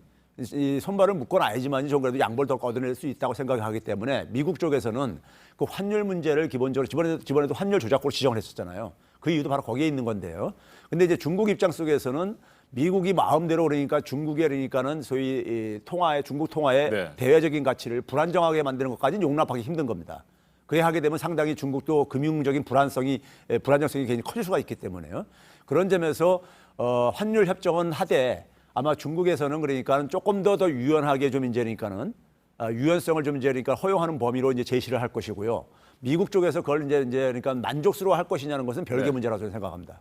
이 손발을 묶어놔야지만 좀 그래도 양보를 더 얻어낼 수 있다고 생각하기 때문에 미국 쪽에서는 그 환율 문제를 기본적으로 지번에도 환율 조작국으로 지정을 했었잖아요. 그 이유도 바로 거기에 있는 건데요. 근데 이제 중국 입장 속에서는 미국이 마음대로 그러니까 중국에 그러니까는 소위 이 통화의 중국 통화의
네.
대외적인 가치를 불안정하게 만드는 것까지는 용납하기 힘든 겁니다. 그에 하게 되면 상당히 중국도 금융적인 불안정성이 굉장히 커질 수가 있기 때문에요. 그런 점에서 환율 협정은 하되 아마 중국에서는 그러니까는 조금 더 유연하게 좀 이제 그러니까는 유연성을 좀 이제 그러니까 허용하는 범위로 이제 제시를 할 것이고요. 미국 쪽에서 그걸 이제 그러니까 만족스러워 할 것이냐는 것은 별개
네.
문제라고 저는 생각합니다.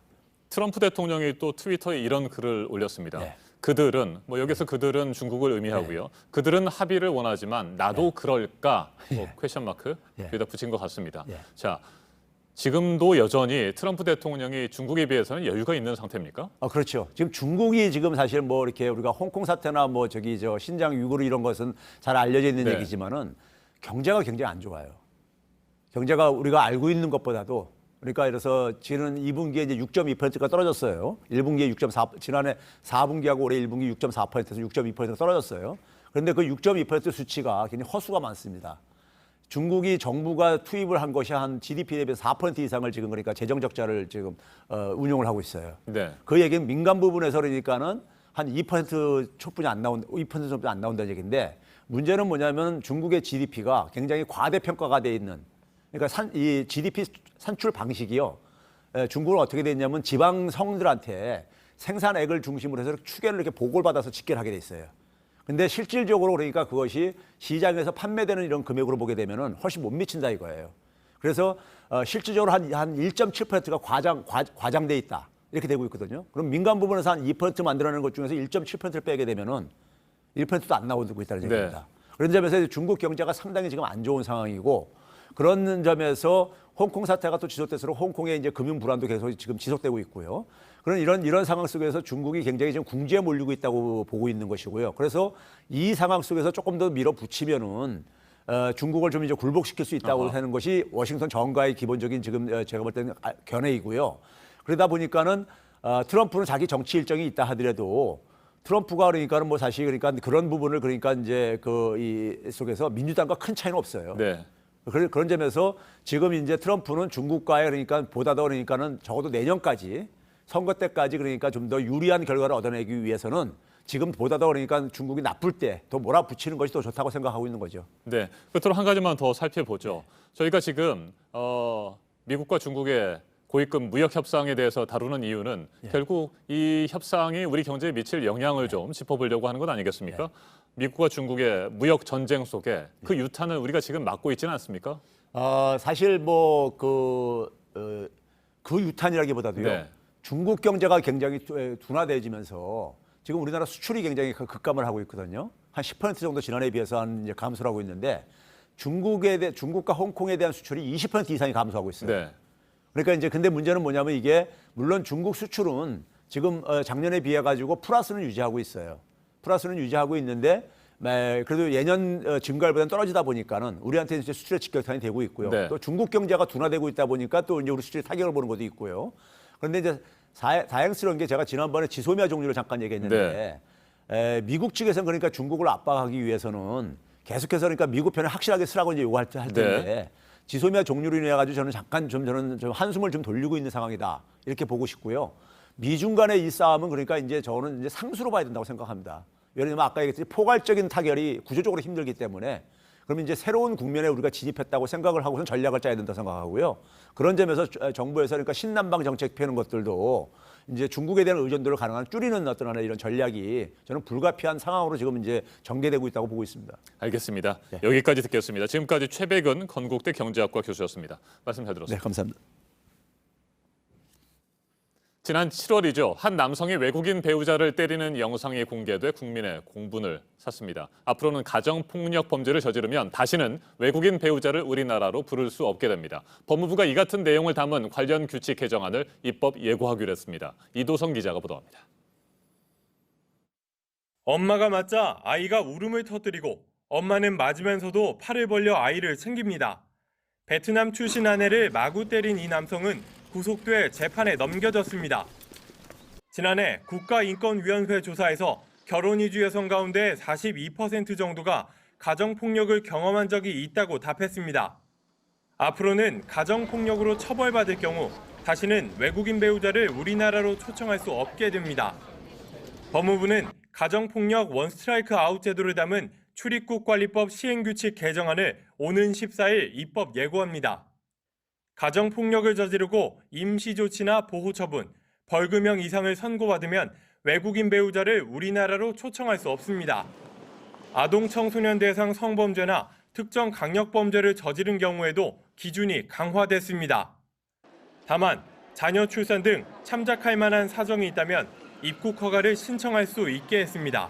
트럼프 대통령이 또 트위터에 이런 글을 올렸습니다.
네.
그들은 뭐 여기서 그들은 중국을 의미하고요. 그들은 합의를 원하지만 나도 그럴까? 뭐 퀘션 마크 여기다 붙인 것 같습니다. 자, 지금도 여전히 트럼프 대통령이 중국에 비해서는 여유가 있는 상태입니까?
그렇죠. 지금 중국이 지금 사실 뭐 이렇게 우리가 홍콩 사태나 뭐 저기 저 신장 위구르 이런 것은 잘 알려져 있는
네.
얘기지만은 경제가 굉장히 안 좋아요. 경제가 우리가 알고 있는 것보다도 그러니까 그래서 지난 2분기에 이제 6.2%가 떨어졌어요. 1분기에 6.4, 지난해 4분기하고 올해 1분기 6.4%에서 6.2%가 떨어졌어요. 그런데 그 6.2% 수치가 굉장히 허수가 많습니다. 중국이 정부가 투입을 한 것이 한 GDP에 비해서 4% 이상을 지금 그러니까 재정 적자를 지금 운용을 하고 있어요.
네.
그 얘기는 민간 부분에서 그러니까는 한 2% 촛분이 안 나온 2% 정도 안 나온다는 얘기인데 문제는 뭐냐면 중국의 GDP가 굉장히 과대평가가 돼 있는 그러니까 이 GDP 산출 방식이요. 중국은 어떻게 돼 있냐면 지방성들한테 생산액을 중심으로 해서 추계를 이렇게 보고를 받아서 집계를 하게 돼 있어요. 근데 실질적으로 그러니까 그것이 시장에서 판매되는 이런 금액으로 보게 되면은 훨씬 못 미친다 이거예요. 그래서 실질적으로 한 1.7%가 과장돼 있다. 이렇게 되고 있거든요. 그럼 민간 부분에서 한 2% 만들어내는 것 중에서 1.7%를 빼게 되면은 1%도 안 나오고 있다는 얘기입니다. 그런 점에서 중국 경제가 상당히 지금 안 좋은 상황이고 그런 점에서 홍콩 사태가 또 지속될수록 홍콩의 이제 금융 불안도 계속 지금 지속되고 있고요. 그런 이런 상황 속에서 중국이 굉장히 지금 궁지에 몰리고 있다고 보고 있는 것이고요. 그래서 이 상황 속에서 조금 더 밀어붙이면은 중국을 좀 이제 굴복시킬 수 있다고 하는 것이 워싱턴 정가의 기본적인 지금 제가 볼 때는 견해이고요. 그러다 보니까는 트럼프는 자기 정치 일정이 있다 하더라도 트럼프가 그러니까는 뭐 사실 그러니까 그런 부분을 그러니까 이제 이 속에서 민주당과 큰 차이는 없어요.
네.
그런 점에서 지금 이제 트럼프는 중국과의 그러니까 보다 더 그러니까는 적어도 내년까지 선거 때까지 그러니까 좀 더 유리한 결과를 얻어내기 위해서는 지금 보다 더 그러니까 중국이 나쁠 때 더 몰아붙이는 것이 더 좋다고 생각하고 있는 거죠.
네. 끝으로 한 가지만 더 살펴보죠. 저희가 지금 미국과 중국의 고위급 무역 협상에 대해서 다루는 이유는 결국 이 협상이 우리 경제에 미칠 영향을 좀 짚어보려고 하는 것 아니겠습니까? 미국과 중국의 무역 전쟁 속에 그 유탄을 우리가 지금 맞고 있지는 않습니까?
사실 뭐 그 유탄이라기보다도요.
네.
중국 경제가 굉장히 둔화돼지면서 지금 우리나라 수출이 굉장히 급감을 하고 있거든요. 한 10% 정도 지난해에 비해서 이제 감소를 하고 있는데 중국과 홍콩에 대한 수출이 20% 이상이 감소하고 있어요.
네.
그러니까 이제 근데 문제는 뭐냐면 이게 물론 중국 수출은 지금 작년에 비해 가지고 플러스는 유지하고 있어요. 플러스는 유지하고 있는데 그래도 예년 증가율보다는 떨어지다 보니까는 우리한테 이제 수출의 직격탄이 되고 있고요.
네.
또 중국 경제가 둔화되고 있다 보니까 또 이제 우리 수출이 타격을 보는 것도 있고요. 그런데 이제 다행스러운 게 제가 지난번에 지소미아 종류를 잠깐 얘기했는데 미국 측에서는 그러니까 중국을 압박하기 위해서는 계속해서 그러니까 미국 편에 확실하게 쓰라고 이제 요구할 텐데 지소미아 종류로 인해 가지고 저는 잠깐 저는 한숨을 좀 돌리고 있는 상황이다 이렇게 보고 싶고요. 미중 간의 이 싸움은 그러니까 이제 저는 이제 상수로 봐야 된다고 생각합니다. 예를 들면 아까 얘기했듯이 포괄적인 타결이 구조적으로 힘들기 때문에 그러면 이제 새로운 국면에 우리가 진입했다고 생각을 하고선 전략을 짜야 된다 생각하고요. 그런 점에서 정부에서 그러니까 신남방 정책 펴는 것들도 이제 중국에 대한 의존도를 가능한 줄이는 어떤 하나의 이런 전략이 저는 불가피한 상황으로 지금 이제 전개되고 있다고 보고 있습니다.
알겠습니다. 여기까지 듣겠습니다. 지금까지 최백은 건국대 경제학과 교수였습니다. 말씀 잘 들었습니다.
네, 감사합니다.
지난 7월이죠. 한 남성이 외국인 배우자를 때리는 영상이 공개돼 국민의 공분을 샀습니다. 앞으로는 가정폭력 범죄를 저지르면 다시는 외국인 배우자를 우리나라로 부를 수 없게 됩니다. 법무부가 이 같은 내용을 담은 관련 규칙 개정안을 입법 예고하기로 했습니다. 이도성 기자가 보도합니다.
엄마가 맞자 아이가 울음을 터뜨리고 엄마는 맞으면서도 팔을 벌려 아이를 챙깁니다. 베트남 출신 아내를 마구 때린 이 남성은 구속돼 재판에 넘겨졌습니다. 지난해 국가인권위원회 조사에서 결혼 이주 여성 가운데 42% 정도가 가정폭력을 경험한 적이 있다고 답했습니다. 앞으로는 가정폭력으로 처벌받을 경우 다시는 외국인 배우자를 우리나라로 초청할 수 없게 됩니다. 법무부는 가정폭력 원스트라이크 아웃 제도를 담은 출입국 관리법 시행규칙 개정안을 오는 14일 입법 예고합니다. 가정폭력을 저지르고 임시조치나 보호처분, 벌금형 이상을 선고받으면 외국인 배우자를 우리나라로 초청할 수 없습니다. 아동 청소년 대상 성범죄나 특정 강력범죄를 저지른 경우에도 기준이 강화됐습니다. 다만 자녀 출산 등 참작할 만한 사정이 있다면 입국 허가를 신청할 수 있게 했습니다.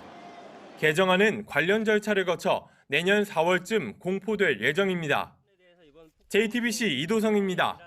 개정안은 관련 절차를 거쳐 내년 4월쯤 공포될 예정입니다. JTBC 이도성입니다.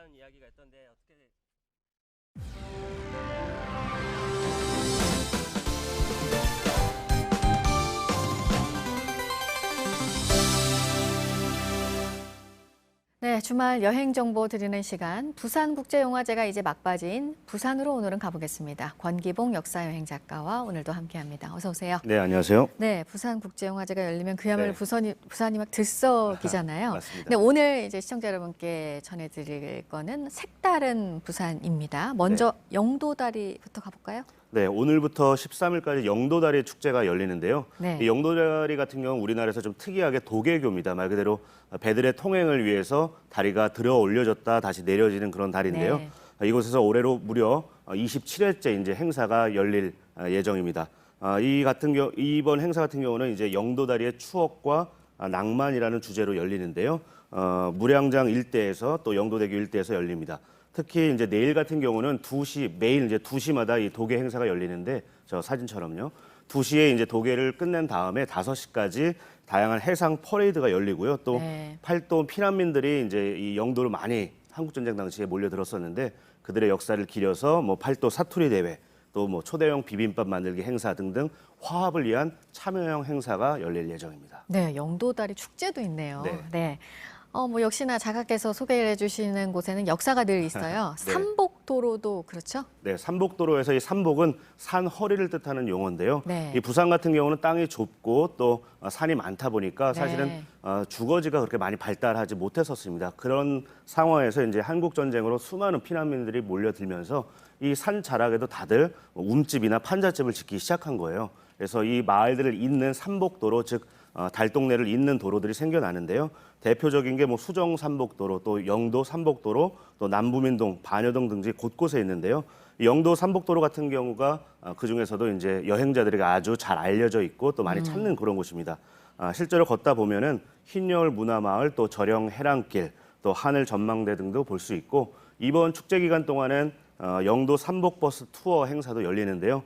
네, 주말 여행 정보 드리는 시간. 부산국제영화제가 이제 막바지인 부산으로 오늘은 가보겠습니다. 권기봉 역사여행 작가와 오늘도 함께합니다. 어서 오세요.
네, 안녕하세요.
네, 부산국제영화제가 열리면 그야말로
네.
부산이 막 들썩이잖아요.
맞습니다.
근데 오늘 이제 시청자 여러분께 전해드릴 거는 색다른 부산입니다. 먼저 영도다리부터 가볼까요?
네, 오늘부터 13일까지 영도다리 축제가 열리는데요.
네.
이 영도다리 같은 경우 우리나라에서 좀 특이하게 도계교입니다. 말 그대로 배들의 통행을 위해서 다리가 들어 올려졌다 다시 내려지는 그런 다리인데요.
네.
이곳에서 올해로 무려 27회째 이제 행사가 열릴 예정입니다. 이번 행사 같은 경우는 이제 영도다리의 추억과 낭만이라는 주제로 열리는데요. 무량장 일대에서 또 영도대교 일대에서 열립니다. 특히 이제 내일 같은 경우는 2시, 매일 이제 2시마다 이 도계 행사가 열리는데 저 사진처럼요. 2시에 이제 도계를 끝낸 다음에 5시까지 다양한 해상 퍼레이드가 열리고요. 또 팔도 피난민들이 이제 이 영도를 많이 한국전쟁 당시에 몰려들었었는데 그들의 역사를 기려서 뭐 팔도 사투리 대회, 또 뭐 초대형 비빔밥 만들기 행사 등등 화합을 위한 참여형 행사가 열릴 예정입니다.
네, 영도다리 축제도 있네요. 네. 뭐 역시나 작가께서 소개를 해주시는 곳에는 역사가 늘 있어요.
네.
삼복도로도 그렇죠?
네, 삼복도로에서 이 삼복은 산 허리를 뜻하는 용어인데요.
네.
이 부산 같은 경우는 땅이 좁고 또 산이 많다 보니까 사실은 주거지가 그렇게 많이 발달하지 못했었습니다. 그런 상황에서 이제 한국 전쟁으로 수많은 피난민들이 몰려들면서 이 산 자락에도 다들 움집이나 판잣집을 짓기 시작한 거예요. 그래서 이 마을들을 잇는 삼복도로, 즉 달동네를 잇는 도로들이 생겨나는데요. 대표적인 게 뭐 수정 삼복도로, 또 영도 삼복도로, 또 남부민동, 반여동 등지 곳곳에 있는데요. 영도 삼복도로 같은 경우가 그 중에서도 이제 여행자들에게 아주 잘 알려져 있고 또 많이 찾는 그런 곳입니다. 실제로 걷다 보면은 흰여울 문화마을, 또 절영 해랑길, 또 하늘 전망대 등도 볼 수 있고, 이번 축제 기간 동안은 영도 삼복버스 투어 행사도 열리는데요.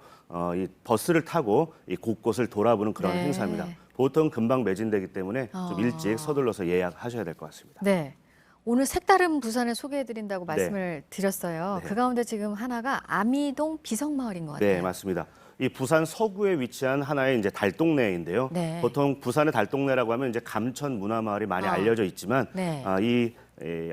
이 버스를 타고 이 곳곳을 돌아보는 그런 행사입니다. 보통 금방 매진되기 때문에 좀 일찍 서둘러서 예약하셔야 될 것 같습니다.
네. 오늘 색다른 부산을 소개해드린다고 말씀을 드렸어요. 그 가운데 지금 하나가 아미동 비성마을인 것 같아요.
네, 맞습니다. 이 부산 서구에 위치한 하나의 이제 달동네인데요. 보통 부산의 달동네라고 하면 이제 감천 문화마을이 많이 알려져 있지만 이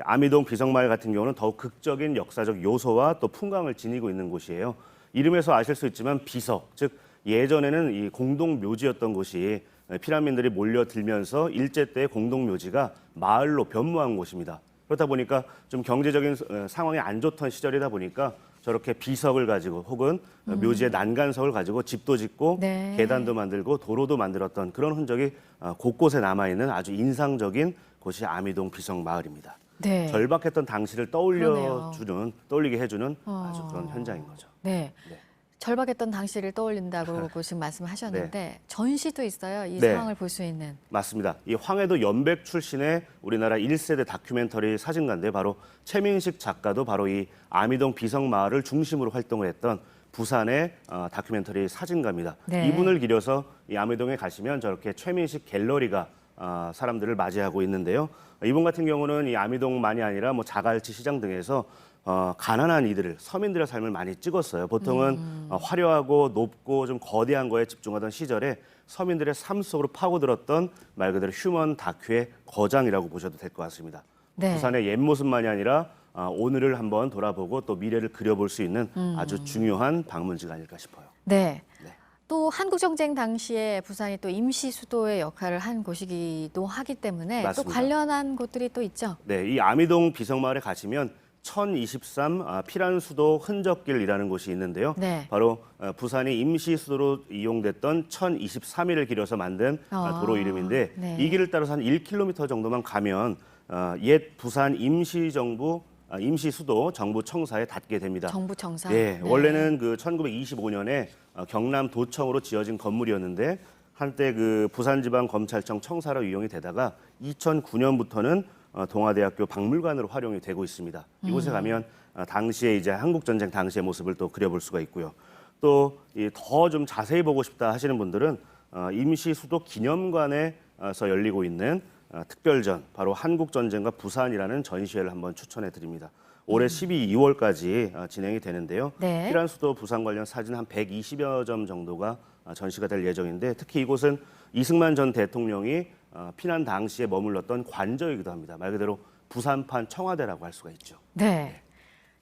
아미동 비성마을 같은 경우는 더욱 극적인 역사적 요소와 또 풍광을 지니고 있는 곳이에요. 이름에서 아실 수 있지만 비석, 즉 예전에는 이 공동묘지였던 곳이 피난민들이 몰려들면서 일제 때 공동묘지가 마을로 변모한 곳입니다. 그렇다 보니까 좀 경제적인 상황이 안 좋던 시절이다 보니까 저렇게 비석을 가지고 혹은 묘지의 난간석을 가지고 집도 짓고
네.
계단도 만들고 도로도 만들었던 그런 흔적이 곳곳에 남아있는 아주 인상적인 곳이 아미동 비석마을입니다.
네.
절박했던 당시를 떠올리게 해주는 아주 그런 현장인 거죠.
네.
네.
절박했던 당시를 떠올린다고 지금 말씀하셨는데 전시도 있어요. 이
네.
상황을 볼 수 있는.
맞습니다. 이 황해도 연백 출신의 우리나라 1세대 다큐멘터리 사진가인데 바로 최민식 작가도 바로 이 아미동 비석마을을 중심으로 활동을 했던 부산의 다큐멘터리 사진가입니다.
네.
이분을 기려서 이 아미동에 가시면 저렇게 최민식 갤러리가 사람들을 맞이하고 있는데요. 이분 같은 경우는 이 아미동만이 아니라 뭐 자갈치 시장 등에서 가난한 이들을 서민들의 삶을 많이 찍었어요. 보통은 화려하고 높고 좀 거대한 거에 집중하던 시절에 서민들의 삶 속으로 파고들었던 말 그대로 휴먼 다큐의 거장이라고 보셔도 될 것 같습니다.
네.
부산의 옛 모습만이 아니라 오늘을 한번 돌아보고 또 미래를 그려볼 수 있는 아주 중요한 방문지가 아닐까 싶어요.
네. 또 한국전쟁 당시에 부산이 또 임시 수도의 역할을 한 곳이기도 하기 때문에
맞습니다.
또 관련한 곳들이 또 있죠.
네, 이 아미동 비석마을에 가시면 1023 피란수도 흔적길이라는 곳이 있는데요.
네.
바로 부산이 임시 수도로 이용됐던 1023일을 길어서 만든 도로 이름인데
네.
이 길을 따라서 한 1km 정도만 가면 옛 부산 임시 수도 정부 청사에 닿게 됩니다.
정부 청사.
예,
네.
원래는 그 1925년에 경남 도청으로 지어진 건물이었는데 한때 그 부산지방검찰청 청사로 이용이 되다가 2009년부터는 동아대학교 박물관으로 활용이 되고 있습니다. 이곳에 가면 당시에 이제 한국전쟁 당시의 모습을 또 그려볼 수가 있고요. 또 더 좀 자세히 보고 싶다 하시는 분들은 임시수도 기념관에서 열리고 있는 특별전, 바로 한국전쟁과 부산이라는 전시회를 한번 추천해 드립니다. 올해 12월까지 진행이 되는데요.
네.
피란수도 부산 관련 사진 한 120여 점 정도가 전시가 될 예정인데 특히 이곳은 이승만 전 대통령이 피난 당시에 머물렀던 관저이기도 합니다. 말 그대로 부산판 청와대라고 할 수가 있죠.
네.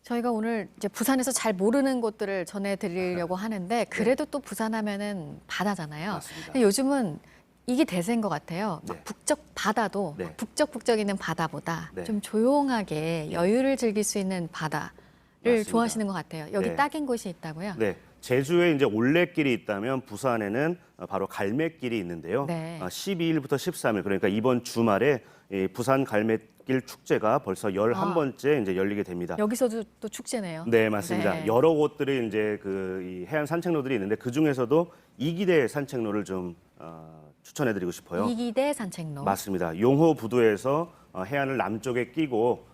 저희가 오늘 이제 부산에서 잘 모르는 곳들을 전해드리려고 하는데 그래도 또 부산 하면은 바다잖아요.
맞습니다.
근데 요즘은 이게 대세인 것 같아요.
네.
막 북적 바다도
네.
막 북적북적 있는 바다보다
네.
좀 조용하게 여유를 즐길 수 있는 바다를
맞습니다.
좋아하시는 것 같아요. 여기
네.
딱인 곳이 있다고요?
네, 제주에 이제 올레길이 있다면 부산에는 바로 갈매길이 있는데요.
네.
12일부터 13일 그러니까 이번 주말에 이 부산 갈매길 축제가 벌써 11번째 이제 열리게 됩니다.
여기서도 또 축제네요.
네, 맞습니다.
네.
여러 곳들이 이제 이 해안 산책로들이 있는데 그 중에서도 이기대 산책로를 좀 추천해드리고 싶어요.
이기대 산책로.
맞습니다. 용호 부두에서 해안을 남쪽에 끼고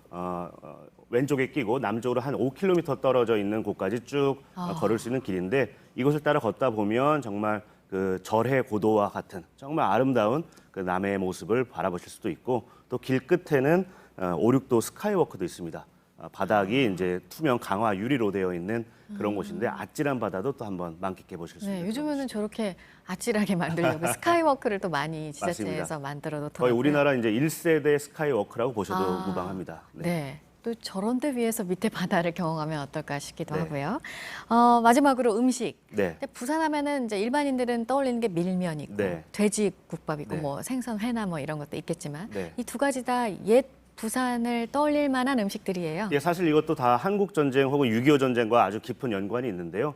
왼쪽에 끼고 남쪽으로 한 5km 떨어져 있는 곳까지 쭉 걸을 수 있는 길인데 이곳을 따라 걷다 보면 정말 그 절의 고도와 같은 정말 아름다운 그 남해의 모습을 바라보실 수도 있고 또 길 끝에는 5, 6도 스카이워크도 있습니다. 바닥이 이제 투명 강화 유리로 되어 있는 그런 곳인데 아찔한 바다도 또 한번 만끽해 보실 수 있는.
네, 요즘에는 저렇게 아찔하게 만들려고 스카이워크를 또 많이 지자체에서
맞습니다.
만들어 놓더라고요.
거의 우리나라 이제 1세대 스카이워크라고 보셔도 무방합니다.
네. 또 저런 데 위에서 밑에 바다를 경험하면 어떨까 싶기도
네.
하고요. 마지막으로 음식.
네.
근데 부산 하면은 이제 일반인들은 떠올리는 게 밀면 있고
네.
돼지국밥 있고
네.
뭐 생선 회나 뭐 이런 것도 있겠지만
네.
이 두 가지 다 옛 부산을 떠올릴 만한 음식들이에요.
예, 사실 이것도 다 한국 전쟁 혹은 6.25 전쟁과 아주 깊은 연관이 있는데요.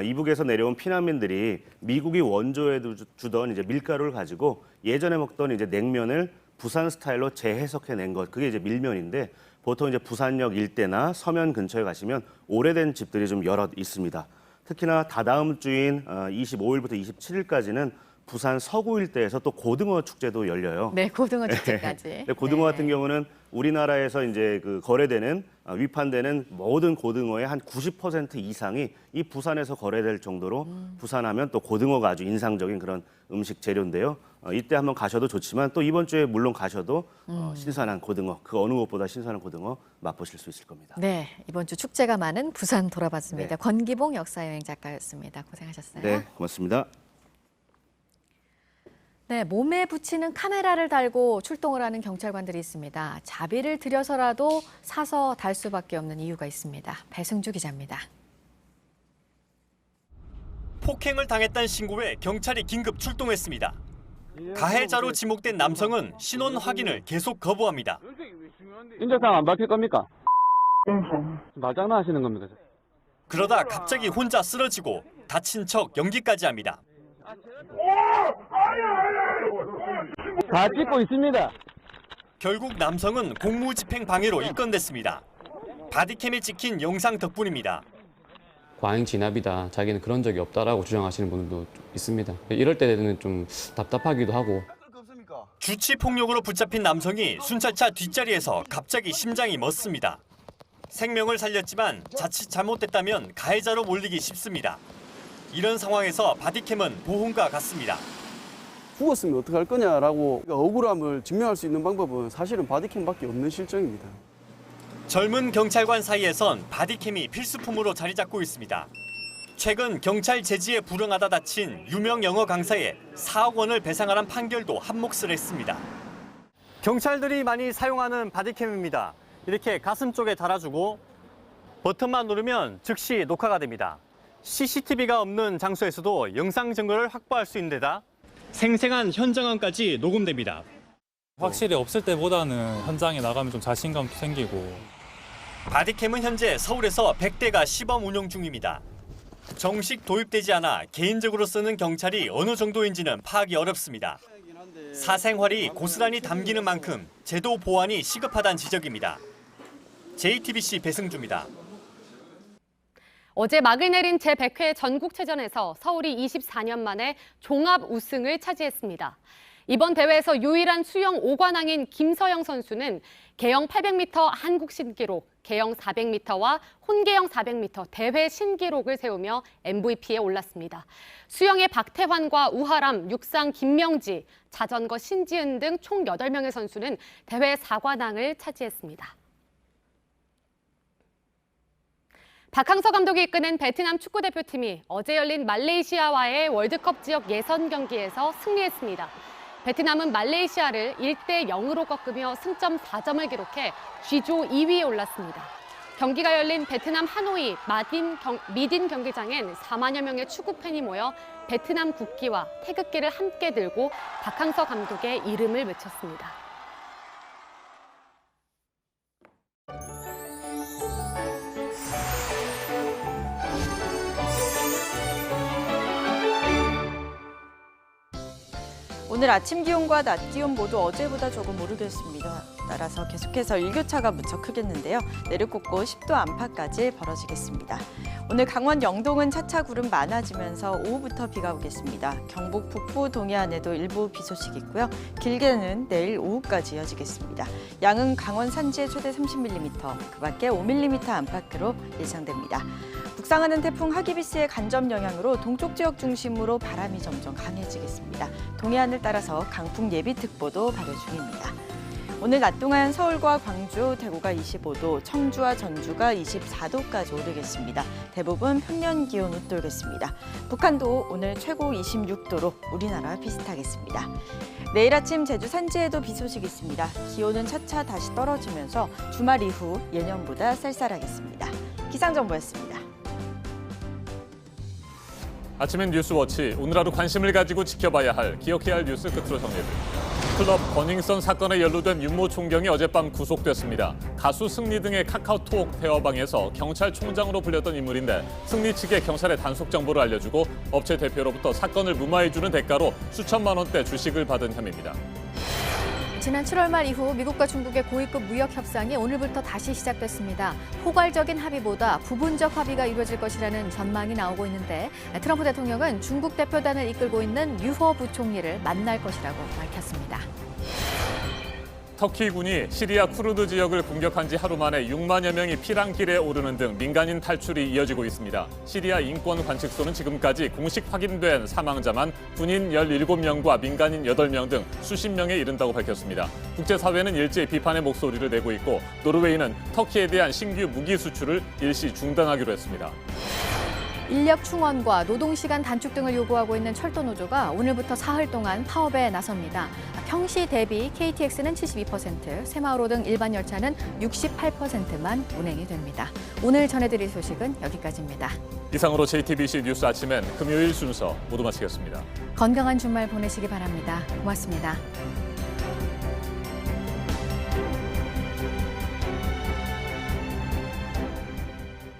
이북에서 내려온 피난민들이 미국이 원조해 주던 이제 밀가루를 가지고 예전에 먹던 이제 냉면을 부산 스타일로 재해석해낸 것, 그게 이제 밀면인데 보통 이제 부산역 일대나 서면 근처에 가시면 오래된 집들이 좀 여럿 있습니다. 특히나 다다음 주인 25일부터 27일까지는 부산 서구 일대에서 또 고등어 축제도 열려요.
네, 고등어 축제까지.
근데 고등어 같은 경우는 우리나라에서 이제 그 거래되는 위판되는 모든 고등어의 한 90% 이상이 이 부산에서 거래될 정도로 부산하면 또 고등어가 아주 인상적인 그런 음식 재료인데요. 이때 한번 가셔도 좋지만 또 이번 주에 물론 가셔도 신선한 고등어, 그 어느 곳보다 신선한 고등어 맛보실 수 있을 겁니다.
네, 이번 주 축제가 많은 부산 돌아봤습니다.
네.
권기봉 역사여행 작가였습니다. 고생하셨어요.
네, 고맙습니다.
네, 몸에 붙이는 카메라를 달고 출동을 하는 경찰관들이 있습니다. 자비를 들여서라도 사서 달 수밖에 없는 이유가 있습니다. 배승주 기자입니다.
폭행을 당했다는 신고에 경찰이 긴급 출동했습니다. 가해자로 지목된 남성은 신원 확인을 계속 거부합니다.
인적사항 안 밝힐 겁니까? 말장난 하시는 겁니까?
그러다 갑자기 혼자 쓰러지고 다친 척 연기까지 합니다.
다 찍고 있습니다.
결국 남성은 공무집행 방해로 입건됐습니다. 바디캠에 찍힌 영상 덕분입니다.
과잉 진압이다. 자기는 그런 적이 없다라고 주장하시는 분들도 있습니다. 이럴 때는 좀 답답하기도 하고.
주치폭력으로 붙잡힌 남성이 순찰차 뒷자리에서 갑자기 심장이 멎습니다. 생명을 살렸지만 자칫 잘못됐다면 가해자로 몰리기 쉽습니다. 이런 상황에서 바디캠은 보험과 같습니다.
죽었으면 어떡할 거냐라고 억울함을 증명할 수 있는 방법은 사실은 바디캠밖에 없는 실정입니다.
젊은 경찰관 사이에선 바디캠이 필수품으로 자리 잡고 있습니다. 최근 경찰 제지에 불응하다 다친 유명 영어 강사에 4억 원을 배상하라는 판결도 한몫을 했습니다. 경찰들이 많이 사용하는 바디캠입니다. 이렇게 가슴 쪽에 달아주고 버튼만 누르면 즉시 녹화가 됩니다. CCTV가 없는 장소에서도 영상 증거를 확보할 수 있는 데다 생생한 현장음까지 녹음됩니다.
확실히 없을 때보다는 현장에 나가면 좀 자신감도 생기고.
바디캠은 현재 서울에서 100대가 시범 운영 중입니다. 정식 도입되지 않아 개인적으로 쓰는 경찰이 어느 정도인지는 파악이 어렵습니다. 사생활이 고스란히 담기는 만큼 제도 보완이 시급하다는 지적입니다. JTBC 배승주입니다.
어제 막을 내린 제100회 전국체전에서 서울이 24년 만에 종합 우승을 차지했습니다. 이번 대회에서 유일한 수영 5관왕인 김서영 선수는 개영 800m 한국 신기록, 개영 400m와 혼개영 400m 대회 신기록을 세우며 MVP에 올랐습니다. 수영의 박태환과 우하람, 육상 김명지, 자전거 신지은 등 총 8명의 선수는 대회 4관왕을 차지했습니다. 박항서 감독이 이끄는 베트남 축구대표팀이 어제 열린 말레이시아와의 월드컵 지역 예선 경기에서 승리했습니다. 베트남은 말레이시아를 1대0으로 꺾으며 승점 4점을 기록해 G조 2위에 올랐습니다. 경기가 열린 베트남 하노이 미딘 경기장엔 4만여 명의 축구 팬이 모여 베트남 국기와 태극기를 함께 들고 박항서 감독의 이름을 외쳤습니다.
오늘 아침 기온과 낮 기온 모두 어제보다 조금 오르겠습니다. 따라서 계속해서 일교차가 무척 크겠는데요. 내륙 곳곳 10도 안팎까지 벌어지겠습니다. 오늘 강원 영동은 차차 구름 많아지면서 오후부터 비가 오겠습니다. 경북 북부 동해안에도 일부 비 소식이 있고요. 길게는 내일 오후까지 이어지겠습니다. 양은 강원 산지에 최대 30mm, 그 밖에 5mm 안팎으로 예상됩니다. 북상하는 태풍 하기비스의 간접 영향으로 동쪽 지역 중심으로 바람이 점점 강해지겠습니다. 동해안을 따라서 강풍 예비특보도 발효 중입니다. 오늘 낮 동안 서울과 광주, 대구가 25도, 청주와 전주가 24도까지 오르겠습니다. 대부분 평년 기온 웃돌겠습니다. 북한도 오늘 최고 26도로 우리나라와 비슷하겠습니다. 내일 아침 제주 산지에도 비 소식이 있습니다. 기온은 차차 다시 떨어지면서 주말 이후 예년보다 쌀쌀하겠습니다. 기상정보였습니다.
아침엔 뉴스워치, 오늘 하루 관심을 가지고 지켜봐야 할, 기억해야 할 뉴스 끝으로 정리해드립니다. 클럽 버닝썬 사건에 연루된 윤모 총경이 어젯밤 구속됐습니다. 가수 승리 등의 카카오톡 대화방에서 경찰총장으로 불렸던 인물인데 승리 측에 경찰의 단속 정보를 알려주고 업체 대표로부터 사건을 무마해주는 대가로 수천만 원대 주식을 받은 혐의입니다.
지난 7월 말 이후 미국과 중국의 고위급 무역 협상이 오늘부터 다시 시작됐습니다. 포괄적인 합의보다 부분적 합의가 이루어질 것이라는 전망이 나오고 있는데 트럼프 대통령은 중국 대표단을 이끌고 있는 류허 부총리를 만날 것이라고 밝혔습니다.
터키군이 시리아 쿠르드 지역을 공격한 지 하루 만에 6만여 명이 피난길에 오르는 등 민간인 탈출이 이어지고 있습니다. 시리아 인권관측소는 지금까지 공식 확인된 사망자만 군인 17명과 민간인 8명 등 수십 명에 이른다고 밝혔습니다. 국제사회는 일제히 비판의 목소리를 내고 있고 노르웨이는 터키에 대한 신규 무기 수출을 일시 중단하기로 했습니다.
인력 충원과 노동시간 단축 등을 요구하고 있는 철도노조가 오늘부터 사흘 동안 파업에 나섭니다. 평시 대비 KTX는 72%, 새마을호 등 일반 열차는 68%만 운행이 됩니다. 오늘 전해드릴 소식은 여기까지입니다.
이상으로 JTBC 뉴스 아침엔 금요일 순서 모두 마치겠습니다.
건강한 주말 보내시기 바랍니다. 고맙습니다.